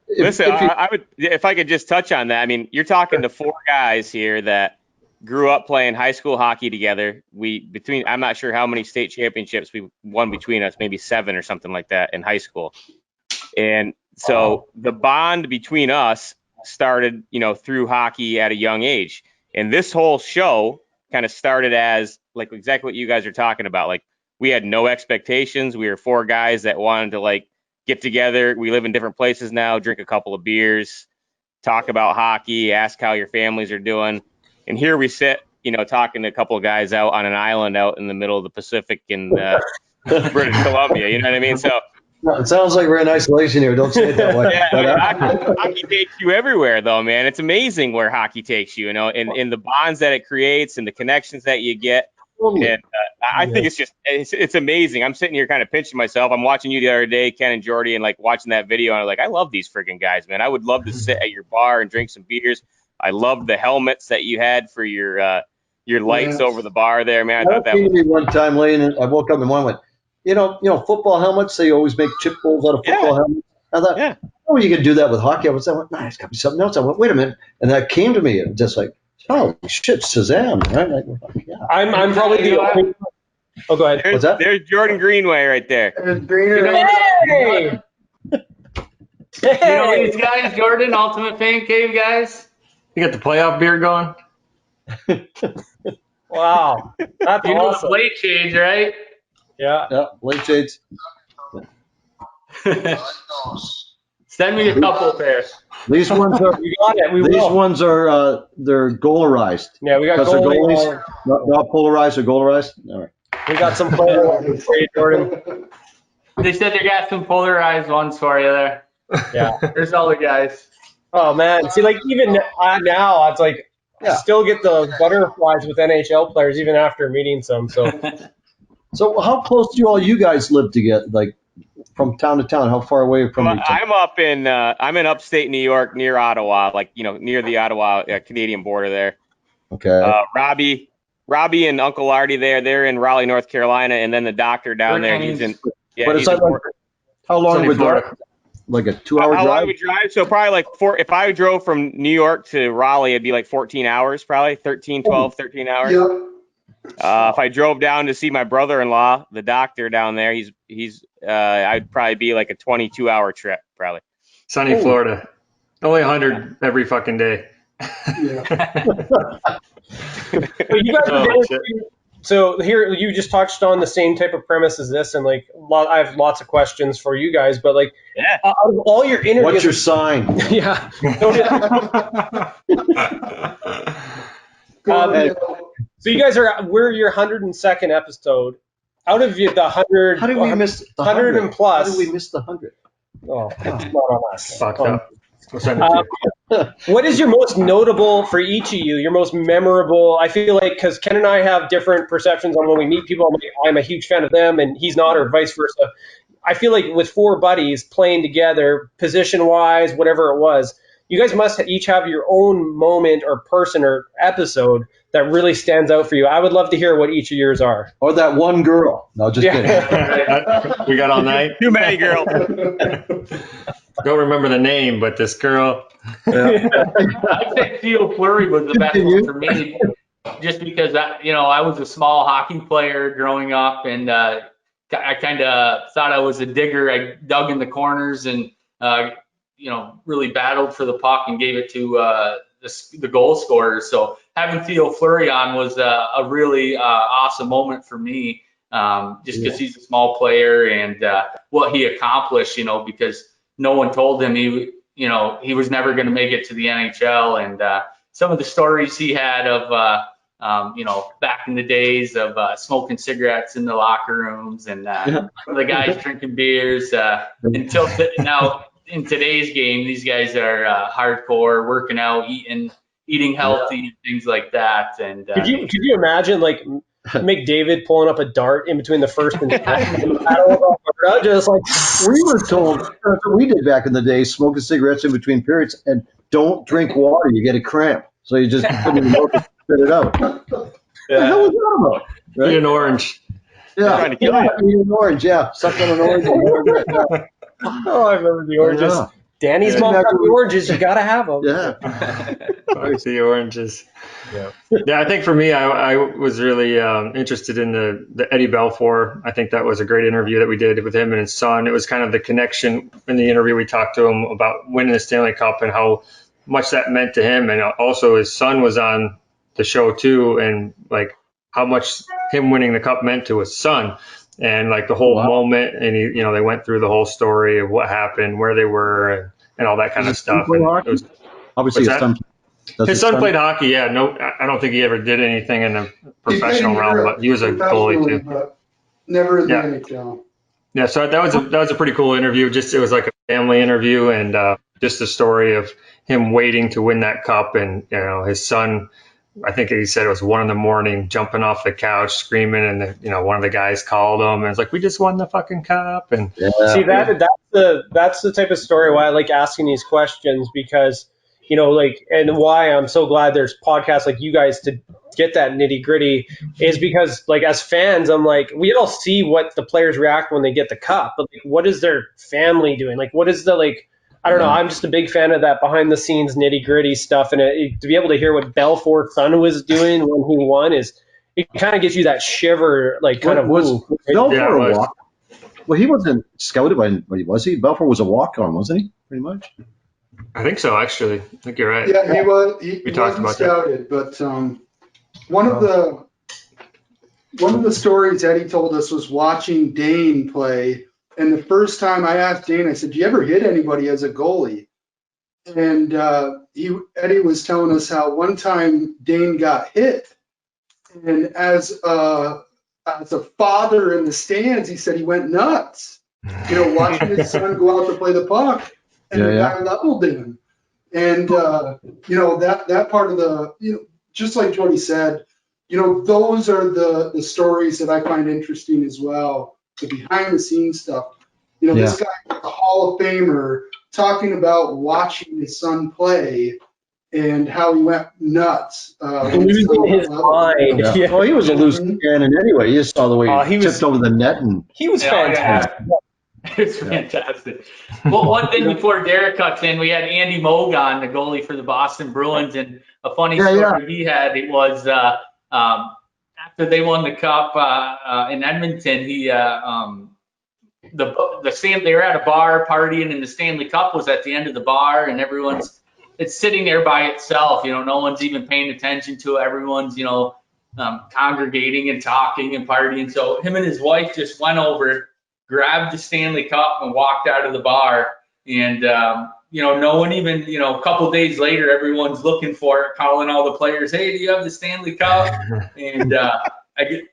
if I could just touch on that. I mean, you're talking to four guys here that grew up playing high school hockey together. I'm not sure how many state championships we won between us, maybe 7 or something like that in high school. And so the bond between us started, through hockey at a young age. And this whole show kind of started as like exactly what you guys are talking about. Like we had no expectations. We were four guys that wanted to get together. We live in different places now, drink a couple of beers, talk about hockey, ask how your families are doing. And here we sit, talking to a couple of guys out on an island out in the middle of the Pacific in British Columbia. You know what I mean? So it sounds like we're in isolation here. Don't say it that way. Hockey takes you everywhere, though, man. It's amazing where hockey takes you, and the bonds that it creates and the connections that you get. And I think it's amazing. I'm sitting here kind of pinching myself. I'm watching you the other day, Ken and Jordy, and watching that video. And I'm like, I love these freaking guys, man. I would love to sit at your bar and drink some beers. I love the helmets that you had for your lights over the bar there, man. I thought that was one time laying. I woke up in the morning and went, football helmets. They always make chip bowls out of football helmets. I thought, oh, you could do that with hockey. I went, nah, it's got to be something else. I went, wait a minute, and that came to me, and just like, oh shit, Shazam! Right? I'm probably the only. Oh, go ahead. What's that? There's Jordan Greenway right there. There's Greener. Hey! These guys, Jordan, Ultimate Fan Cave guys. You got the playoff beer going? Wow. That's awesome. The Blade Shades, right? Yeah, Blade Shades. Send me a couple pairs. These ones are. You got it. These ones are. They're golarized. Yeah, we got goalies. Not polarized or golarized. All right. We got some players for you, Jordan. They said they got some polarized ones for you there. Yeah. There's all the guys. Oh man, see, like even now, it's like I still get the butterflies with NHL players even after meeting some. So, So how close do all you guys live together? Like from town to town? How far away from each other? I'm in upstate New York, near Ottawa, like near the Ottawa Canadian border there. Okay. Robbie and Uncle Artie they're in Raleigh, North Carolina, and then the doctor down there, he's in. Yeah, but it's like, how long would Florida? Like a 2-hour drive? How long would drive? So probably like if I drove from New York to Raleigh, it'd be like 14 hours, probably 13 hours. Yep. If I drove down to see my brother-in-law, the doctor down there, I'd probably be like a 22-hour trip, probably. Sunny Florida. Only 100 every fucking day. Yeah. So here you just touched on the same type of premise as this, and like I have lots of questions for you guys, but like out of all your interviews, what's your sign? Yeah. So you guys we're your 102nd episode. Out of the 100, how did we miss the 100 and plus? How did we miss the 100? Oh, it's not on us. Fucked up. What is your most notable for each of you? Your most memorable? I feel like because Ken and I have different perceptions on when we meet people. I'm a huge fan of them, and he's not, or vice versa. I feel like with four buddies playing together, position-wise, whatever it was, you guys must each have your own moment or person or episode that really stands out for you. I would love to hear what each of yours are. Or that one girl. No, just kidding. We got all night. Too many girls. Don't remember the name, but this girl. Yeah. I'd say Theo Fleury was the best one for me, just because I was a small hockey player growing up, and I kind of thought I was a digger. I dug in the corners and really battled for the puck and gave it to the goal scorers. So having Theo Fleury on was a really awesome moment for me, just because he's a small player and what he accomplished. Because no one told him he was never going to make it to the NHL, and some of the stories he had of back in the days of smoking cigarettes in the locker rooms and the guys drinking beers until now. In today's game, these guys are hardcore, working out, eating healthy, and things like that. And could you imagine like McDavid pulling up a dart in between the first and second battle of Alberta? Just like we were told, that's what we did back in the day, smoking cigarettes in between periods, and don't drink water, you get a cramp. So you just put it in the milk and spit it out. What the hell was that about? Right? Eat an orange. Yeah, eat an orange. Yeah, suck on an orange. Oh, I remember the oranges. Yeah. Danny's mom got the oranges. You gotta have them. Yeah. The oranges. Yeah. I think for me, I was really interested in the Eddie Belfour. I think that was a great interview that we did with him and his son. It was kind of the connection in the interview. We talked to him about winning the Stanley Cup and how much that meant to him, and also his son was on the show too, and like how much him winning the cup meant to his son. And like the whole moment, and they went through the whole story of what happened, where they were, and all that kind of stuff. Obviously, his son played hockey. Yeah, no, I don't think he ever did anything in the professional realm, but he was a goalie too. But never in the NHL. Yeah, so that was a pretty cool interview. Just it was like a family interview, and just the story of him waiting to win that cup, and his son. I think he said it was 1 a.m, jumping off the couch, screaming, and one of the guys called him, and it's like, we just won the fucking cup. And see that's the type of story why I like asking these questions, because and why I'm so glad there's podcasts like you guys to get that nitty gritty is because like as fans, I'm like, we all see what the players react when they get the cup, but like, what is their family doing? Like, what is the I don't know. I'm just a big fan of that behind the scenes nitty gritty stuff, and to be able to hear what Belfour's son was doing when he won it kind of gives you that shiver, like kind of. Was Belfour a walk? Well, he wasn't scouted by anybody, was he? Belfour was a walk-on, wasn't he? Pretty much. I think so. Actually, I think you're right. Yeah, he was. We talked about scouted, but one of the stories Eddie told us was watching Dane play. And the first time I asked Dane, I said, "Do you ever hit anybody as a goalie?" And Eddie was telling us how one time Dane got hit, and as a father in the stands, he said he went nuts. watching his son go out to play the puck, and the guy leveled him. And, that part of just like Jody said, those are the stories that I find interesting as well, the behind the scenes stuff. This guy, a Hall of Famer, talking about watching his son play and how he went nuts. Losing his mind. Yeah. Well, he was a loose cannon anyway. You just saw the way he tipped over the net. And he was fantastic. It's fantastic. Well, one thing before Derek cuts in, we had Andy Moog on, the goalie for the Boston Bruins, and a funny story he had. It was after they won the cup in Edmonton. He they were at a bar partying, and the Stanley Cup was at the end of the bar, and it's sitting there by itself. No one's even paying attention to it. Everyone's congregating and talking and partying. So him and his wife just went over, grabbed the Stanley Cup and walked out of the bar. And, no one even, a couple days later, everyone's looking for it, calling all the players, hey, do you have the Stanley Cup? And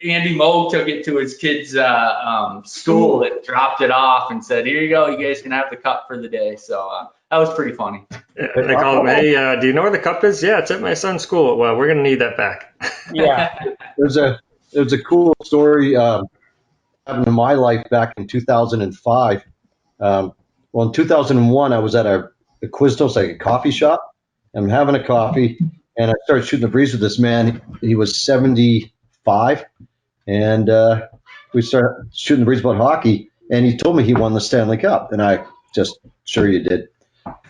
Andy Moog took it to his kid's school and dropped it off and said, here you go, you guys can have the cup for the day. So that was pretty funny. Yeah, they call him, hey, do you know where the cup is? Yeah, it's at my son's school. Well, we're going to need that back. Yeah. There's a cool story happened in my life back in 2005. In 2001, I was at a Quiznos, like a coffee shop. I'm having a coffee, and I started shooting the breeze with this man. He was 75, and we started shooting the breeze about hockey, and he told me he won the Stanley Cup, and I just, sure you did.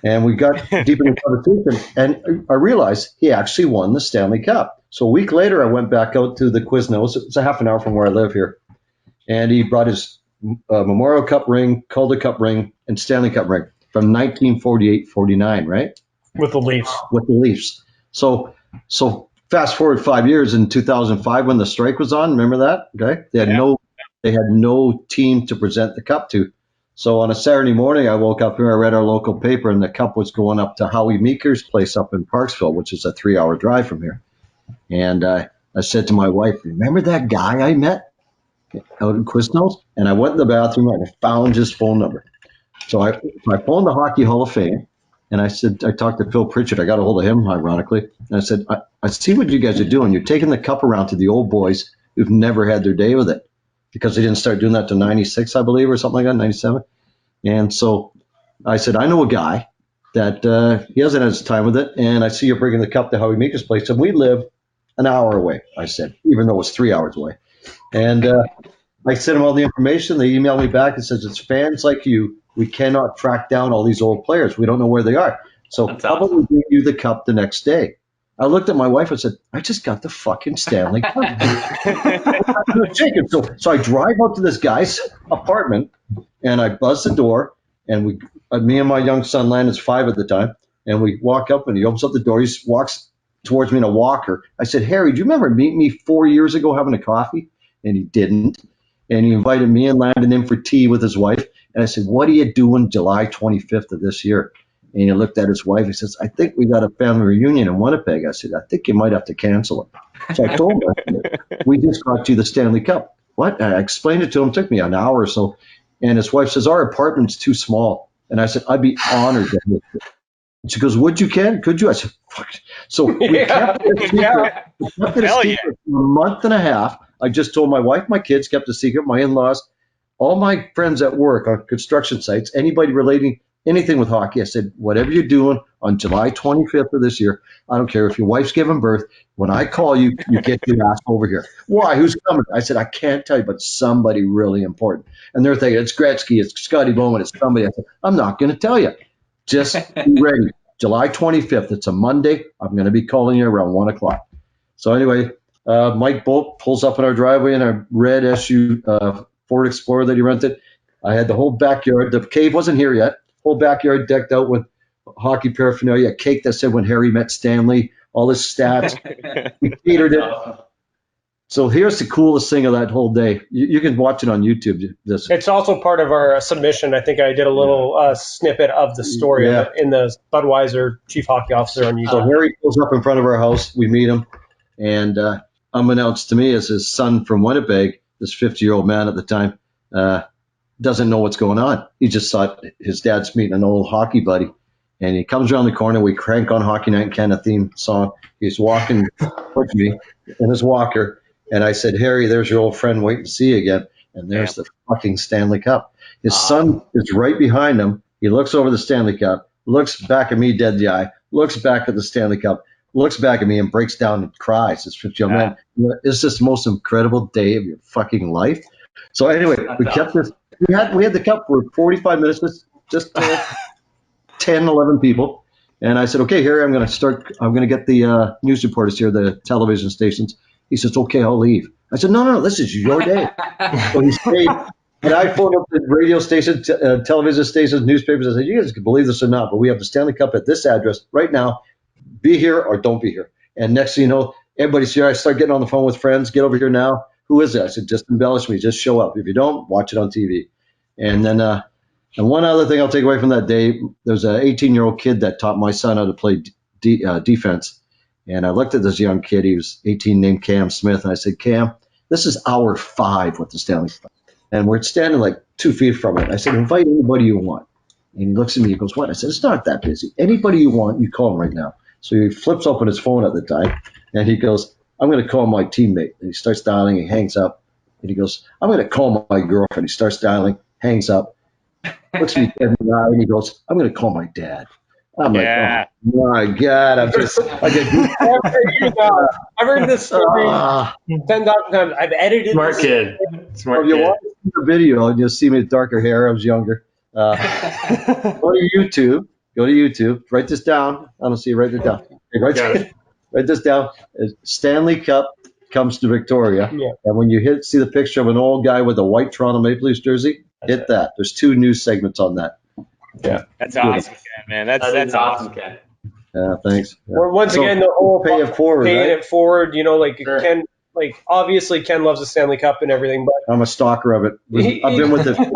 And we got deep into the conversation, and I realized he actually won the Stanley Cup. So a week later, I went back out to the Quiznos. It's a half an hour from where I live here. And he brought his Memorial Cup ring, Calder Cup ring, and Stanley Cup ring from 1948-49, right? With the Leafs. With the Leafs. So fast forward 5 years, in 2005 when the strike was on, remember that? Okay, they had no team to present the cup to. So on a Saturday morning, I woke up here, I read our local paper, and the cup was going up to Howie Meeker's place up in Parksville, which is a 3-hour drive from here. And I said to my wife, remember that guy I met out in Quiznos? And I went in the bathroom and I found his phone number. So I phoned the Hockey Hall of Fame, and I said, I talked to Phil Pritchard. I got a hold of him, ironically. And I said, I see what you guys are doing. You're taking the cup around to the old boys who've never had their day with it, because they didn't start doing that till 96, I believe, or something like that, 97. And so I said, I know a guy that he hasn't had his time with it, and I see you're bringing the cup to Howie Meeker's place, and we live an hour away, I said, even though it was 3 hours away. And I sent them all the information. They emailed me back and says, it's fans like you. We cannot track down all these old players. We don't know where they are. So how about we bring you the cup the next day? I looked at my wife and said, I just got the fucking Stanley Cup. So I drive out to this guy's apartment, and I buzz the door, and me and my young son, Landon's 5 at the time, and we walk up, and he opens up the door. He walks towards me in a walker. I said, Harry, do you remember meeting me 4 years ago having a coffee? And he didn't. And he invited me and Landon in for tea with his wife. And I said, what are you doing July 25th of this year? And he looked at his wife. He says, I think we got a family reunion in Winnipeg. I said, I think you might have to cancel it. So I told him, we just got you the Stanley Cup. What? I explained it to him. It took me an hour or so. And his wife says, our apartment's too small. And I said, I'd be honored to have it. And she goes, would you, Ken? Could you? I said, fuck. So we kept it a secret for a month and a half. I just told my wife, my kids, kept a secret, my in-laws, all my friends at work on construction sites, anybody relating anything with hockey. I said, whatever you're doing on July 25th of this year, I don't care if your wife's giving birth. When I call you, you get your ass over here. Why? Who's coming? I said, I can't tell you, but somebody really important. And they're thinking, it's Gretzky, it's Scotty Bowman, it's somebody. I said, I'm not going to tell you. Just be ready. July 25th. It's a Monday. I'm going to be calling you around 1 o'clock. So anyway, Mike Bolt pulls up in our driveway in a red SU Ford Explorer that he rented. I had the whole backyard. The cave wasn't here yet. Whole backyard decked out with hockey paraphernalia, a cake that said when Harry met Stanley, all his stats. We catered it. So here's the coolest thing of that whole day. You can watch it on YouTube. It's also part of our submission. I think I did a little snippet of the story in the Budweiser Chief Hockey Officer on YouTube. So Harry pulls up in front of our house. We meet him. And unbeknownst to me, as his son from Winnipeg, this 50-year-old man at the time, doesn't know what's going on. He just thought his dad's meeting an old hockey buddy. And he comes around the corner. We crank on Hockey Night in Canada theme song. He's walking towards me in his walker. And I said, Harry, there's your old friend waiting to see you again. And there's the fucking Stanley Cup. His son is right behind him. He looks over the Stanley Cup, looks back at me dead in the eye, looks back at the Stanley Cup, looks back at me and breaks down and cries. It's just, man, it's just the most incredible day of your fucking life. So anyway, we kept this. We had the cup for 45 minutes, just 10, 11 people. And I said, okay, Harry, I'm going to get the news reporters here, the television stations. He says, okay, I'll leave. I said, no, this is your day. So he stayed. And I phoned up the radio stations, television stations, newspapers. I said, you guys can believe this or not, but we have the Stanley Cup at this address right now. Be here or don't be here. And next thing you know, everybody's here. I start getting on the phone with friends. Get over here now. Who is it? I said, just embellish me. Just show up. If you don't, watch it on TV. And then and one other thing I'll take away from that day, there's an 18-year-old kid that taught my son how to play defense. And I looked at this young kid. He was 18, named Cam Smith. And I said, Cam, this is hour 5 with the Stanley Cup. And we're standing like 2 feet from it. I said, invite anybody you want. And he looks at me. He goes, what? I said, it's not that busy. Anybody you want, you call him right now. So he flips open his phone at the time. And he goes, I'm going to call my teammate. And he starts dialing. He hangs up. And he goes, I'm going to call my girlfriend. He starts dialing, hangs up. Looks at me dead in the eye, and he goes, I'm going to call my dad. I'm like, oh my God. I've heard this story 10,000 times. I've edited Smart kid. You watch the video and you'll see me with darker hair. I was younger. Go to YouTube. Write this down. I don't see you. Write it down. Hey, write this down. Stanley Cup comes to Victoria. Yeah. And when you see the picture of an old guy with a white Toronto Maple Leafs jersey, hit that. There's 2 news segments on that. Yeah, that's awesome, Ken, man. That's awesome, Ken. Yeah, thanks. Yeah. Once again, the whole paying it forward. You know, like Ken, like obviously Ken loves the Stanley Cup and everything, but I'm a stalker of it. I've been with it 15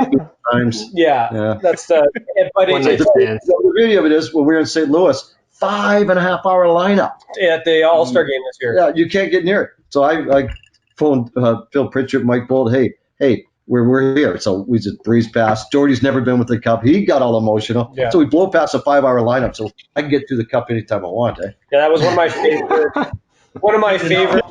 times. Yeah, that's the. But the beauty of it is when we were in St. Louis, 5.5 hour lineup at the All-Star game this year. Yeah, you can't get near it. So I phoned Phil Pritchard, Mike Bold. Hey. We're here. So we just breeze past. Jordy's never been with the cup. He got all emotional. Yeah. So we blow past a 5-hour lineup so I can get through the cup anytime I want. Eh? Yeah, that was one of my favorite.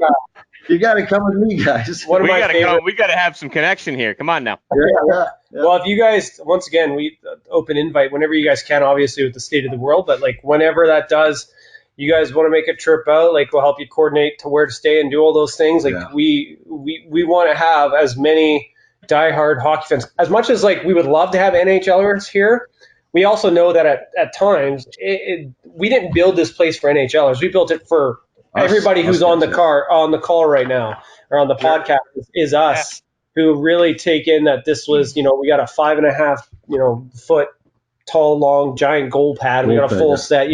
You got to come with me, guys. We got to have some connection here. Come on now. Yeah. Well, if you guys, once again, we open invite whenever you guys can, obviously with the state of the world, but like whenever that does, you guys want to make a trip out, like we'll help you coordinate to where to stay and do all those things. Like we want to have as many diehard hockey fans. As much as like we would love to have NHLers here, we also know that at times we didn't build this place for NHLers. We built it for everybody who's on the call right now or on the podcast is us who really take in that this was, we got a 5.5 foot tall, long, giant goal pad. We got a full set.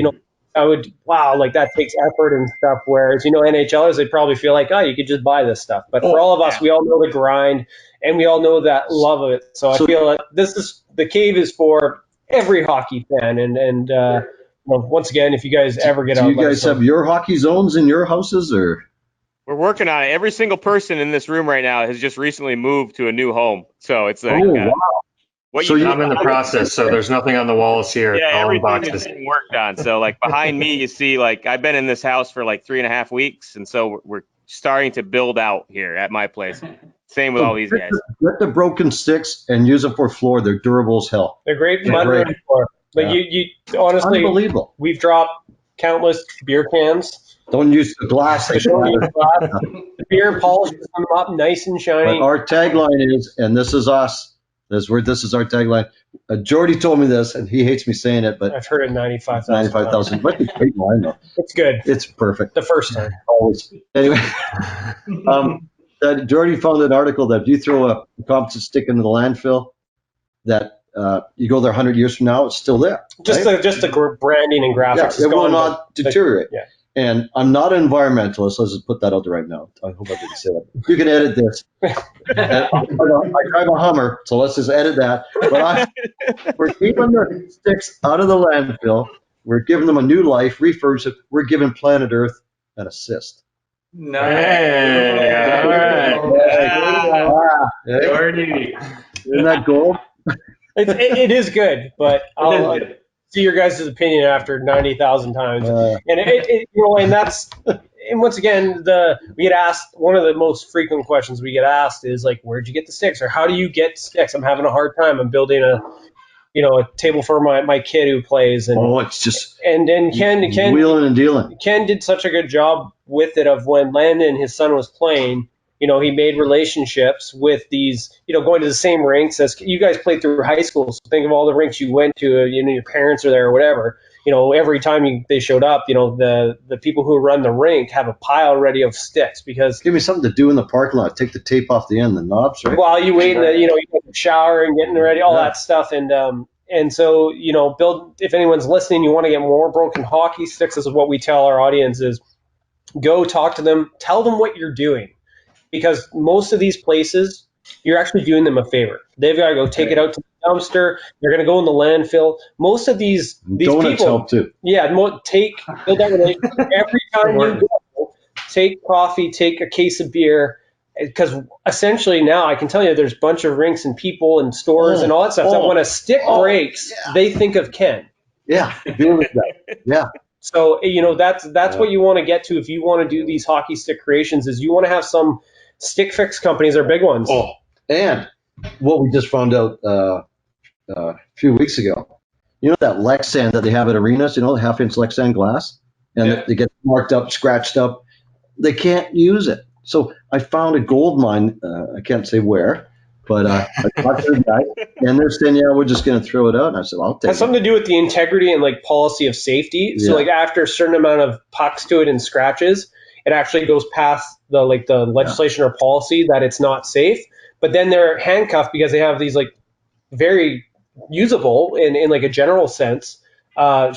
Like that takes effort and stuff. Whereas, NHLers, they'd probably feel like, you could just buy this stuff. But for all of us, we all know the grind and we all know that love of it. So I feel like the cave is for every hockey fan. And once again, if you guys ever get out, do you guys have your hockey zones in your houses or? We're working on it. Every single person in this room right now has just recently moved to a new home. So it's like, wow. I'm in the process, so there's nothing on the walls here. Yeah, everything is being worked on. So like behind me, you see, like I've been in this house for like 3.5 weeks, and so we're starting to build out here at my place. Same with all these guys. Get the broken sticks and use them for floor. They're durable as hell. They're great mud floor. But you honestly, unbelievable. We've dropped countless beer cans. Don't use the glass. The beer polishes them up nice and shiny. But our tagline is, and this is us. This is our tagline. Jordy told me this, and he hates me saying it, but I've heard it 95,000. 95,000. But it's a great line, though. It's good. It's perfect. The first time. Always. Anyway, Jordy found an article that if you throw a composite stick into the landfill, that you go there 100 years from now, it's still there. Just the branding and graphics. Yeah, it will not deteriorate. Yeah. And I'm not an environmentalist. Let's just put that out there right now. I hope I didn't say that. You can edit this. I drive a Hummer, so let's just edit that. But we're keeping the sticks out of the landfill. We're giving them a new life, refurbish it. We're giving planet Earth an assist. Nice. All right. Isn't that cool? It is good, but I'll see your guys' opinion after 90,000 times. And once again, we get asked, one of the most frequent questions we get asked is like, where'd you get the sticks, or how do you get sticks? I'm having a hard time. I'm building a table for my kid who plays. And it's just and then Ken wheeling and dealing. Ken did such a good job with it of when Landon, his son, was playing. He made relationships with these, going to the same rinks as you guys played through high school. So think of all the rinks you went to, your parents are there or whatever. Every time they showed up, the people who run the rink have a pile ready of sticks because give me something to do in the parking lot. Take the tape off the end, the knobs, right? While you wait, you get the shower and getting ready, all that stuff. And so, build, if anyone's listening, you want to get more broken hockey sticks. This is what we tell our audience is go talk to them, tell them what you're doing. Because most of these places, you're actually doing them a favor. They've got to go take it out to the dumpster. They're going to go in the landfill. Most of these donuts people help too. Yeah, build that relationship. Every time you go, take coffee, take a case of beer. Because essentially now I can tell you there's a bunch of rinks and people and stores and all that stuff that when a stick breaks, they think of Ken. Yeah, yeah. So that's what you want to get to if you want to do these hockey stick creations. Is you want to have some stick fix companies are big ones. Oh, and what we just found out a few weeks ago, that Lexan that they have at arenas, the half-inch Lexan glass, and they get marked up, scratched up. They can't use it. So I found a gold mine. I can't say where, but I talked to the guy, and they're saying, "Yeah, we're just going to throw it out." And I said, "I'll take it." It has something to do with the integrity and policy of safety. Yeah. So after a certain amount of pucks to it and scratches, it actually goes past the legislation or policy that it's not safe. But then they're handcuffed because they have these very usable in a general sense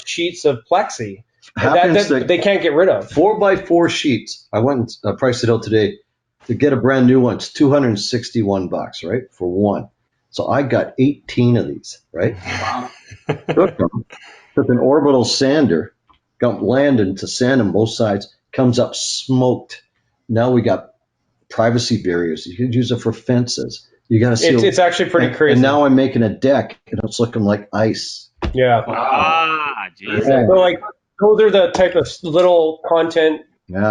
sheets of plexi that they can't get rid of. 4x4 sheets. I went and priced it out today. To get a brand new one, it's $261, right, for one. So I got 18 of these, right? Wow. Took an orbital sander, got Landon to sand them both sides. Comes up smoked. Now we got privacy barriers. You can use it for fences. You got to see. It's actually pretty crazy. And now I'm making a deck, and it's looking like ice. Yeah. Geez. So those are the type of little content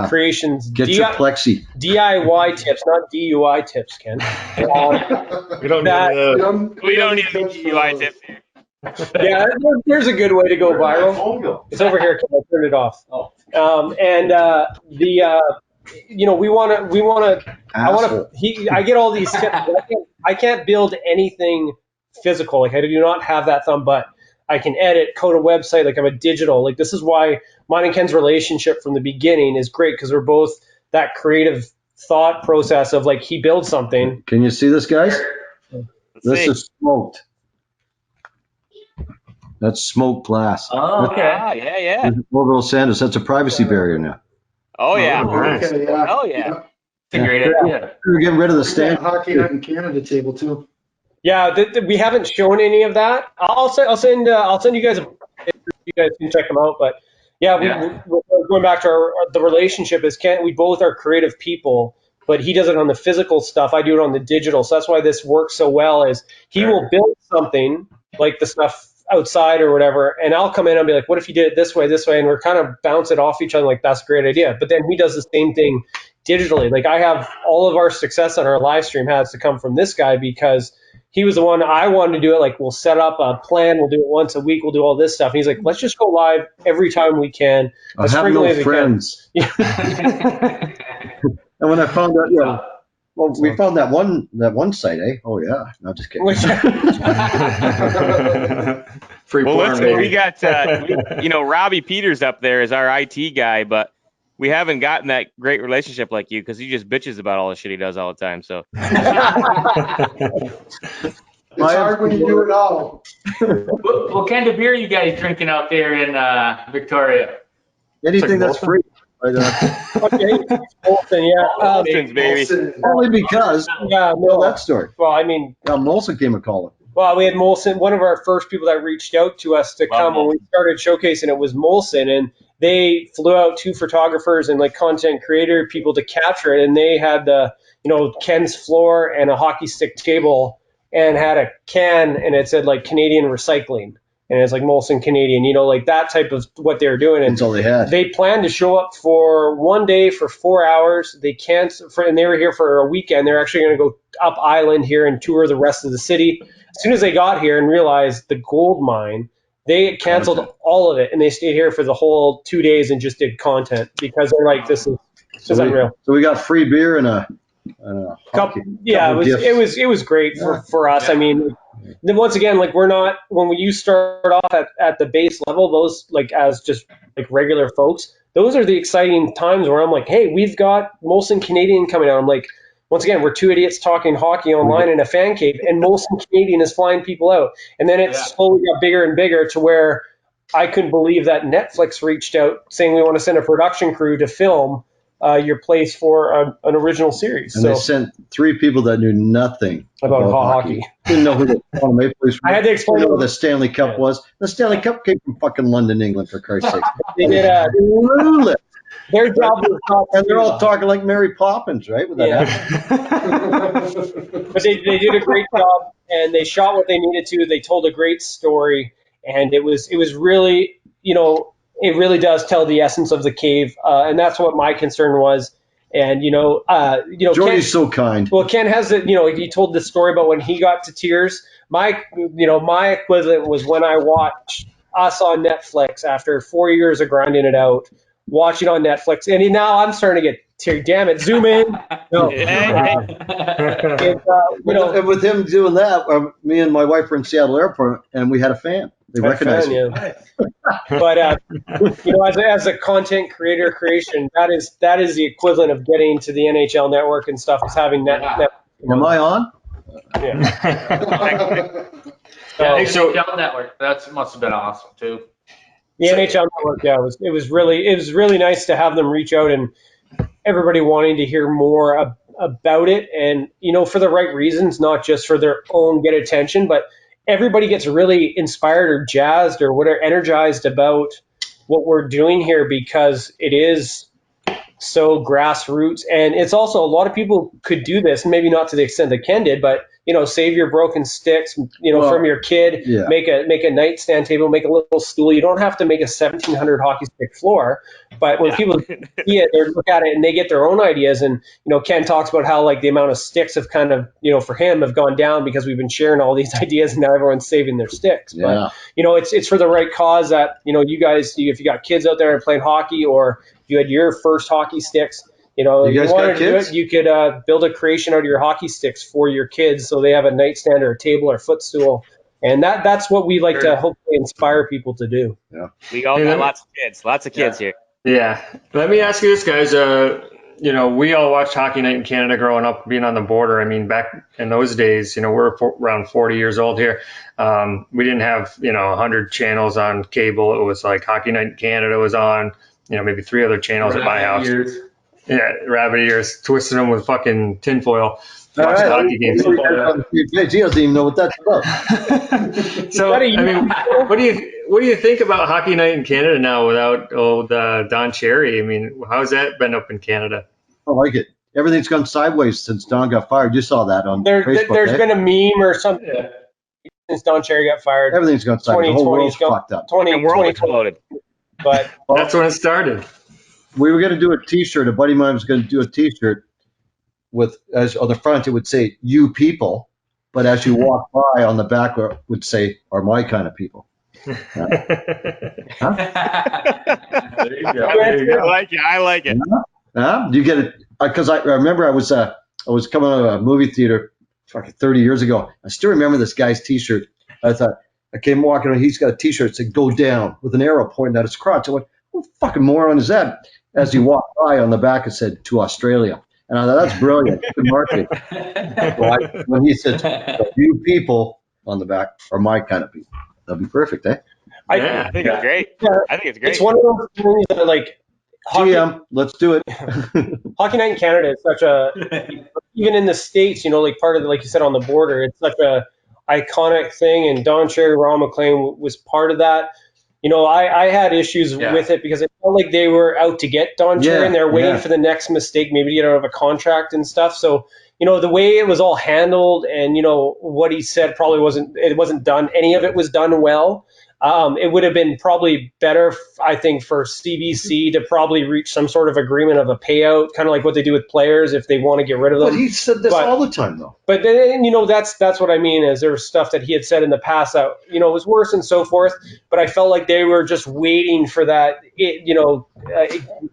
creations. Get your plexi. DIY tips, not DUI tips, Ken. We don't need DUI tips. Yeah, there's a good way to go viral. It's over here. Ken. I'll turn it off. Oh. I get all these tips. I can't build anything physical. I do not have that thumb, but I can edit, code a website. I'm a digital. This is why mine and Ken's relationship from the beginning is great because we're both that creative thought process of he builds something. Can you see this, guys? This is smoked. That's smoked glass. Oh, okay. Yeah. Orbital sanders. That's a privacy barrier now. Oh, yeah. Okay, yeah. Oh, yeah. It's a great idea. We're getting rid of the stand. Hockey night in Canada table too. Yeah, we haven't shown any of that. I'll send you guys. You guys can check them out. But we're going back to the relationship. Is Ken? We both are creative people, but he does it on the physical stuff. I do it on the digital. So that's why this works so well. Is he will build something like the stuff outside or whatever, and I'll come in and be like, what if you did it this way, and we're kind of bounce it off each other that's a great idea. But then he does the same thing digitally. I have all of our success on our live stream has to come from this guy because he was the one I wanted to do it. We'll set up a plan, we'll do it once a week, we'll do all this stuff. And he's like, let's just go live every time we can. I have no friends. And when I found out, we found that one site, eh? Oh yeah, no, just kidding. Free porn. We got Robbie Peters up there is our IT guy, but we haven't gotten that great relationship like you because he just bitches about all the shit he does all the time. So it's hard when you do it all. What kind of beer you guys drinking out there in Victoria? Anything that's free. Molson, Molson's, baby. Only because that story. Well, I mean, Molson came a calling. Well, we had Molson. One of our first people that reached out to us to come when we started showcasing it was Molson, and they flew out 2 photographers and content creator people to capture it, and they had the Ken's floor and a hockey stick table and had a can and it said like Canadian recycling. And it's like Molson Canadian, you know, like that type of what they were doing. And That's all they had. They planned to show up for one day for 4 hours. They canceled, and they were here for a weekend. They're actually going to go up island here and tour the rest of the city. As soon as they got here and realized the gold mine, they canceled all of it, and they stayed here for the whole 2 days and just did content because they're like, this is unreal. So we got free beer and a Cup, yeah, it was great for us. I mean, then once again, like when you start off at the base level, those like as just like regular folks, those are the exciting times where I'm like, hey, we've got Molson Canadian coming out. I'm like, once again, we're two idiots talking hockey online in a fan cave, and Molson Canadian is flying people out. And then it slowly got bigger and bigger to where I couldn't believe that Netflix reached out saying we want to send a production crew to film your place for an original series. And they sent 3 people that knew nothing about hockey. Didn't know who the Toronto Maple Leafs were. I had to explain what the Stanley Cup was. The Stanley Cup came from fucking London, England, for Christ's sake. They did their job was not, and they're all talking like Mary Poppins, right? With that But they did a great job, and they shot what they needed to. They told a great story, and it was really, you know, it really does tell the essence of the cave, and that's what my concern was. And Jordy's so kind. Well, Ken has it. You know, he told the story about when he got to tears. My equivalent was when I watched us on Netflix after 4 years of grinding it out, watching on Netflix, and now I'm starting to get teary. Damn it, zoom in. No. And with him doing that, me and my wife were in Seattle Airport, and we had a fan. They recognized him. Yeah. But as a content creation, that is the equivalent of getting to the NHL Network and stuff. Is having that. Am I on? Yeah. NHL Network. That must have been awesome too. The NHL Network, it was really nice to have them reach out and everybody wanting to hear more about it, and for the right reasons, not just for their own get attention, but everybody gets really inspired or jazzed or whatever, energized about what we're doing here because it is so grassroots, and it's also a lot of people could do this, maybe not to the extent that Ken did, but save your broken sticks, from your kid, make a nightstand table, make a little stool. You don't have to make a 1,700 hockey stick floor, but when people see it, they look at it and they get their own ideas. And Ken talks about how like the amount of sticks have kind of for him have gone down because we've been sharing all these ideas and now everyone's saving their sticks. But it's for the right cause that you guys, if you got kids out there and playing hockey, or you had your first hockey sticks. You guys wanted to do it, you could build a creation out of your hockey sticks for your kids so they have a nightstand or a table or footstool. And that's what we like to hopefully inspire people to do. Yeah. We all got lots of kids here. Yeah. Let me ask you this, guys. We all watched Hockey Night in Canada growing up, being on the border. I mean, back in those days, we're around 40 years old here. We didn't have, 100 channels on cable. It was like Hockey Night in Canada was on, maybe 3 other channels at my house. Yeah, rabbit ears, twisting them with fucking tinfoil. Watching hockey games. He doesn't even know what that's about. So, I mean, what do you think about Hockey Night in Canada now without old Don Cherry? I mean, how's that been up in Canada? I like it. Everything's gone sideways since Don got fired. You saw that on Facebook. There's been a meme or something since Don Cherry got fired. Everything's gone sideways. The whole world's fucked up. 2020 exploded. But that's when it started. We were going to do a T-shirt. A buddy of mine was going to do a T-shirt with, as on the front, it would say "You people," but as you walk by on the back, it would say "Are my kind of people." There you go. I like it. Do you get it? Because I remember I was coming out of a movie theater fucking 30 years ago. I still remember this guy's T-shirt. I thought I came walking around. He's got a T-shirt that said "Go down" with an arrow pointing at his crotch. I went, "What fucking moron is that?" As you walk by on the back, it said "To Australia." And I thought, that's brilliant. Good marketing. When he said, "You people" on the back are my kind of people. That'd be perfect, eh? I think it's great. I think it's great. It's one of those things that, like, GM, let's do it. Hockey Night in Canada is such a, even in the States, like part of the, like you said, on the border, it's such a iconic thing. And Don Cherry, Ron McLean was part of that. I had issues with it because it felt like they were out to get Don Cherry and they're waiting for the next mistake, maybe to get out of a contract and stuff. So, the way it was all handled and, what he said probably wasn't done. Any of it was done well. It would have been probably better, I think, for CBC to probably reach some sort of agreement of a payout, kind of like what they do with players if they want to get rid of them. But he said this all the time, though. But then, that's what I mean is there was stuff that he had said in the past that, was worse and so forth. But I felt like they were just waiting for that,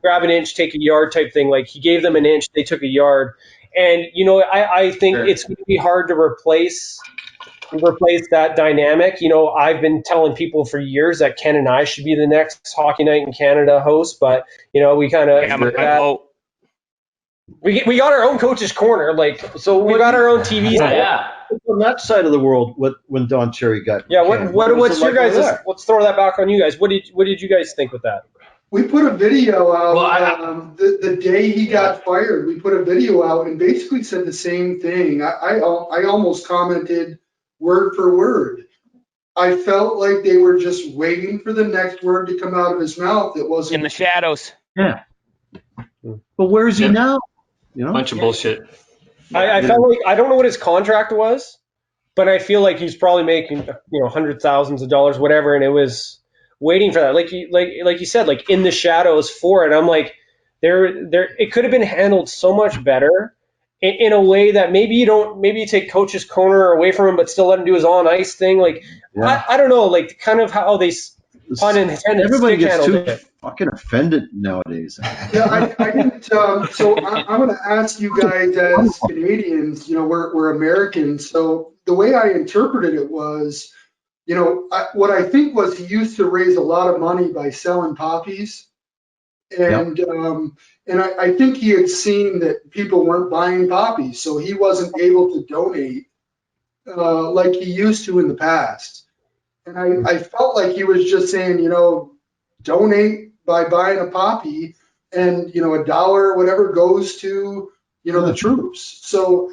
grab an inch, take a yard type thing. Like he gave them an inch, they took a yard. And, I think it's going to be hard to replace that dynamic. I've been telling people for years that Ken and I should be the next Hockey Night in Canada host, but we kind of we got our own coach's corner, so we got our own TV. Yeah. On that side of the world, when Don Cherry got what's your guys'? Let's throw that back on you guys. What did you guys think with that? We put a video out the day he got fired. We put a video out and basically said the same thing. I almost commented word for word. I felt like they were just waiting for the next word to come out of his mouth. It wasn't in the shadows. Yeah. But where is he now? Bunch of bullshit. I felt like I don't know what his contract was, but I feel like he's probably making hundred thousands of dollars, whatever, and it was waiting for that. Like you said, like in the shadows for it. I'm like, there it could have been handled so much better in a way that maybe you take coach's corner away from him, but still let him do his on ice thing. Like I don't know, like kind of how they pun intended. Everybody gets too fucking offended nowadays. Yeah, I didn't. So I'm going to ask you guys as Canadians. We're Americans. So the way I interpreted it was, what I think was he used to raise a lot of money by selling poppies, and I think he had seen that people weren't buying poppies, so he wasn't able to donate like he used to in the past. And I felt like he was just saying, donate by buying a poppy, and $1 or whatever goes to the troops. So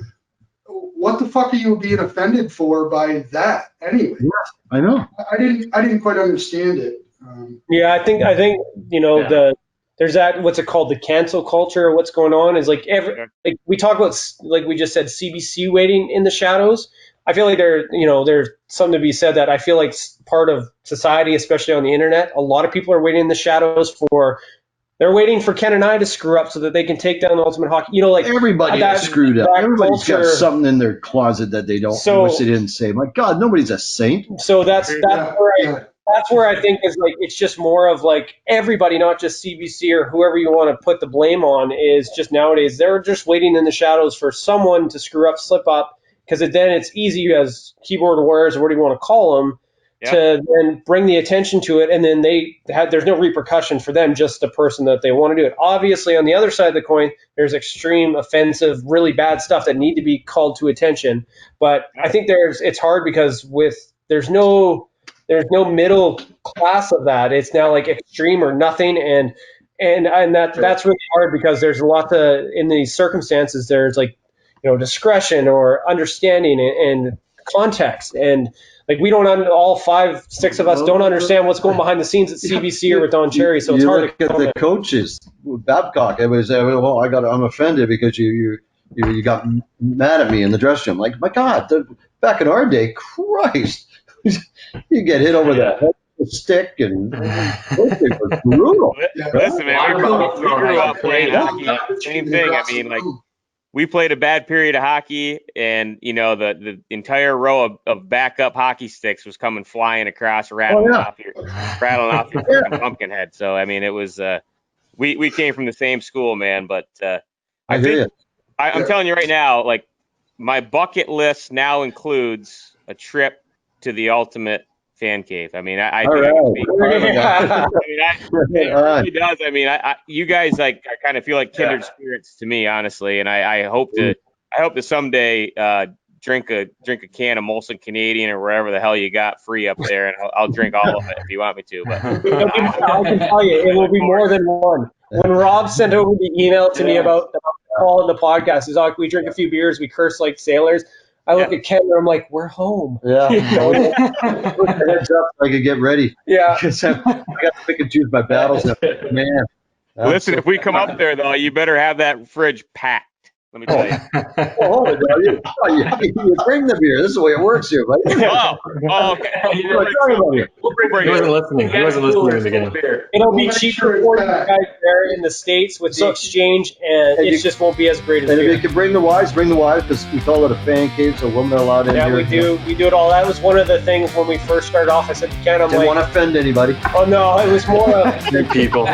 what the fuck are you being offended for by that anyway? Yeah, I know. I didn't quite understand it. I think there's that, what's it called, the cancel culture. What's going on is like we talk about, like we just said, CBC waiting in the shadows. I feel like there's something to be said that I feel like part of society, especially on the internet, a lot of people are waiting in the shadows they're waiting for Ken and I to screw up so that they can take down the Ultimate Hockey. Everybody gets screwed up. Everybody's got something in their closet that they wish they didn't say. My God, nobody's a saint. So that's where I think is like it's just more of like everybody, not just CBC or whoever you want to put the blame on, is just nowadays they're just waiting in the shadows for someone to screw up, slip up. Because then it's easy as keyboard warriors, or what do you want to call them, to then bring the attention to it, and then there's no repercussion for them, just the person that they want to do it. Obviously, on the other side of the coin, there's extreme, offensive, really bad stuff that need to be called to attention. But I think it's hard because there's no middle class of that. It's now like extreme or nothing, and that's really hard because there's a lot in these circumstances. There's like discretion or understanding and context, and like we don't all 5-6 of us don't understand what's going behind the scenes at CBC or with Don Cherry, so it's hard to look at the coaches. Babcock, it was I'm offended because you got mad at me in the dressing room. Like, my God, back in our day, Christ, you get hit over the head with a stick, and it was brutal. Listen, man, we grew up playing hockey. Same thing. I mean, like, we played a bad period of hockey, and the entire row of backup hockey sticks was coming flying across, rattling off your pumpkin head. So I mean, it was we came from the same school, man. But I'm telling you right now, like, my bucket list now includes a trip to the Ultimate Fan Cave. I mean, I think it would be. It really does. I mean, you guys, like, I kind of feel like kindred spirits to me, honestly, and I hope to someday drink a can of Molson Canadian or wherever the hell you got free up there, and I'll drink all of it if you want me to. But I can tell you, it will be more than one. When Rob sent over the email to me about calling the podcast, he's like, we drink a few beers, we curse like sailors. I look at Ken and I'm like, we're home. Yeah. Put the heads up so I could get ready. Yeah. Because I got to pick and choose my battles. Man. Listen, if we come up there, though, you better have that fridge packed. Let me tell you. Oh, you bring the beer. This is the way it works here, buddy. Oh, okay. What are you talking about here? He wasn't listening. He wasn't listening in the beginning. It'll We'll be make cheaper sure it's for you back. guys there in the States with the exchange, and And it you- just won't be as great as And if beer. you can bring the wives, because we call it a fan cave, so women are allowed in Yeah, here. we do. We do it all. That was one of the things when we first started off. I said to Ken, I'm Didn't want like, to offend anybody. oh no, it was more of Good people.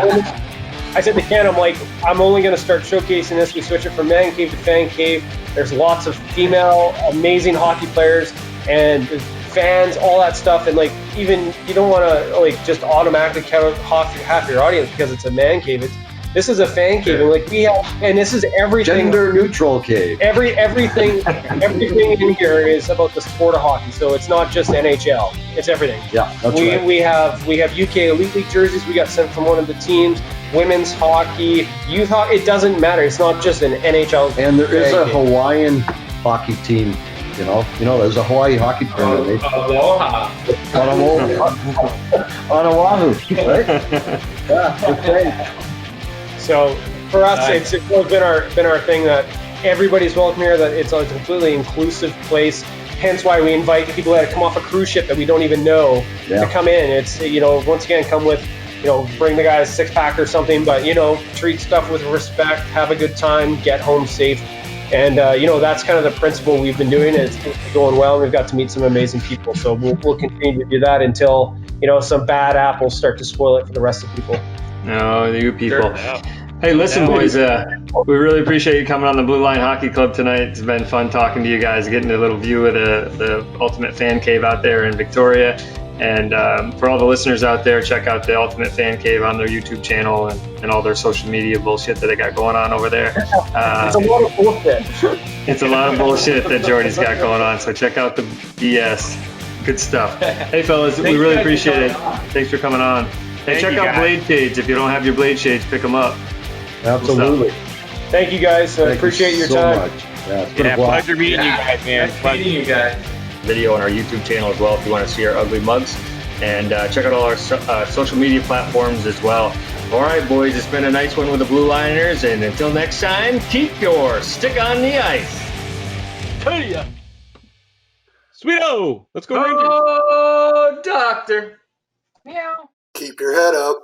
I said to Ken, I'm like, I'm only going to start showcasing this. We switch it from man cave to fan cave. There's lots of female, amazing hockey players and fans, all that stuff. And like, even you don't want to like just automatically count half your audience because it's a man cave. This is a fan cave, and like we have, and this is everything. Gender neutral cave. Everything in here is about the sport of hockey. So it's not just NHL. It's everything. Yeah, that's we, right. we have UK Elite League jerseys we got sent from one of the teams. Women's hockey, youth hockey. It doesn't matter. It's not just an NHL. And there is a game. Hawaiian hockey team. You know, there's a Hawaii hockey tournament Aloha. on Oahu, right? Yeah, okay. So for us, it's always been our thing that everybody's welcome here. That it's a completely inclusive place. Hence why we invite people that come off a cruise ship that we don't even know to come in. It's once again come with bring the guys a 6-pack or something, but treat stuff with respect, have a good time, get home safe. And that's kind of the principle we've been doing. It's been going well. We've got to meet some amazing people, so we'll continue to do that until some bad apples start to spoil it for the rest of people. No, you people. Sure, yeah. Hey, listen, boys. We really appreciate you coming on the Blue Line Hockey Club tonight. It's been fun talking to you guys, getting a little view of the Ultimate Fan Cave out there in Victoria. And for all the listeners out there, check out the Ultimate Fan Cave on their YouTube channel and all their social media bullshit that they got going on over there. It's a lot of bullshit. It's a lot of bullshit that Jordy's got going on. So check out the BS. Good stuff. Hey, fellas, we really appreciate it. Thanks for coming on. Hey, check out Blade Shades. If you don't have your Blade Shades, pick them up. Absolutely. Thank you guys. Thank Appreciate you your so time. much. Yeah, it's been a blast. Pleasure meeting you guys, man. Nice meeting you guys. Video on our YouTube channel as well if you want to see our ugly mugs. And check out all our social media platforms as well. All right, boys, it's been a nice one with the Blue Liners. And until next time, keep your stick on the ice. Hey, Sweeto! Let's go Rangers! Oh, doctor. Meow. Keep your head up.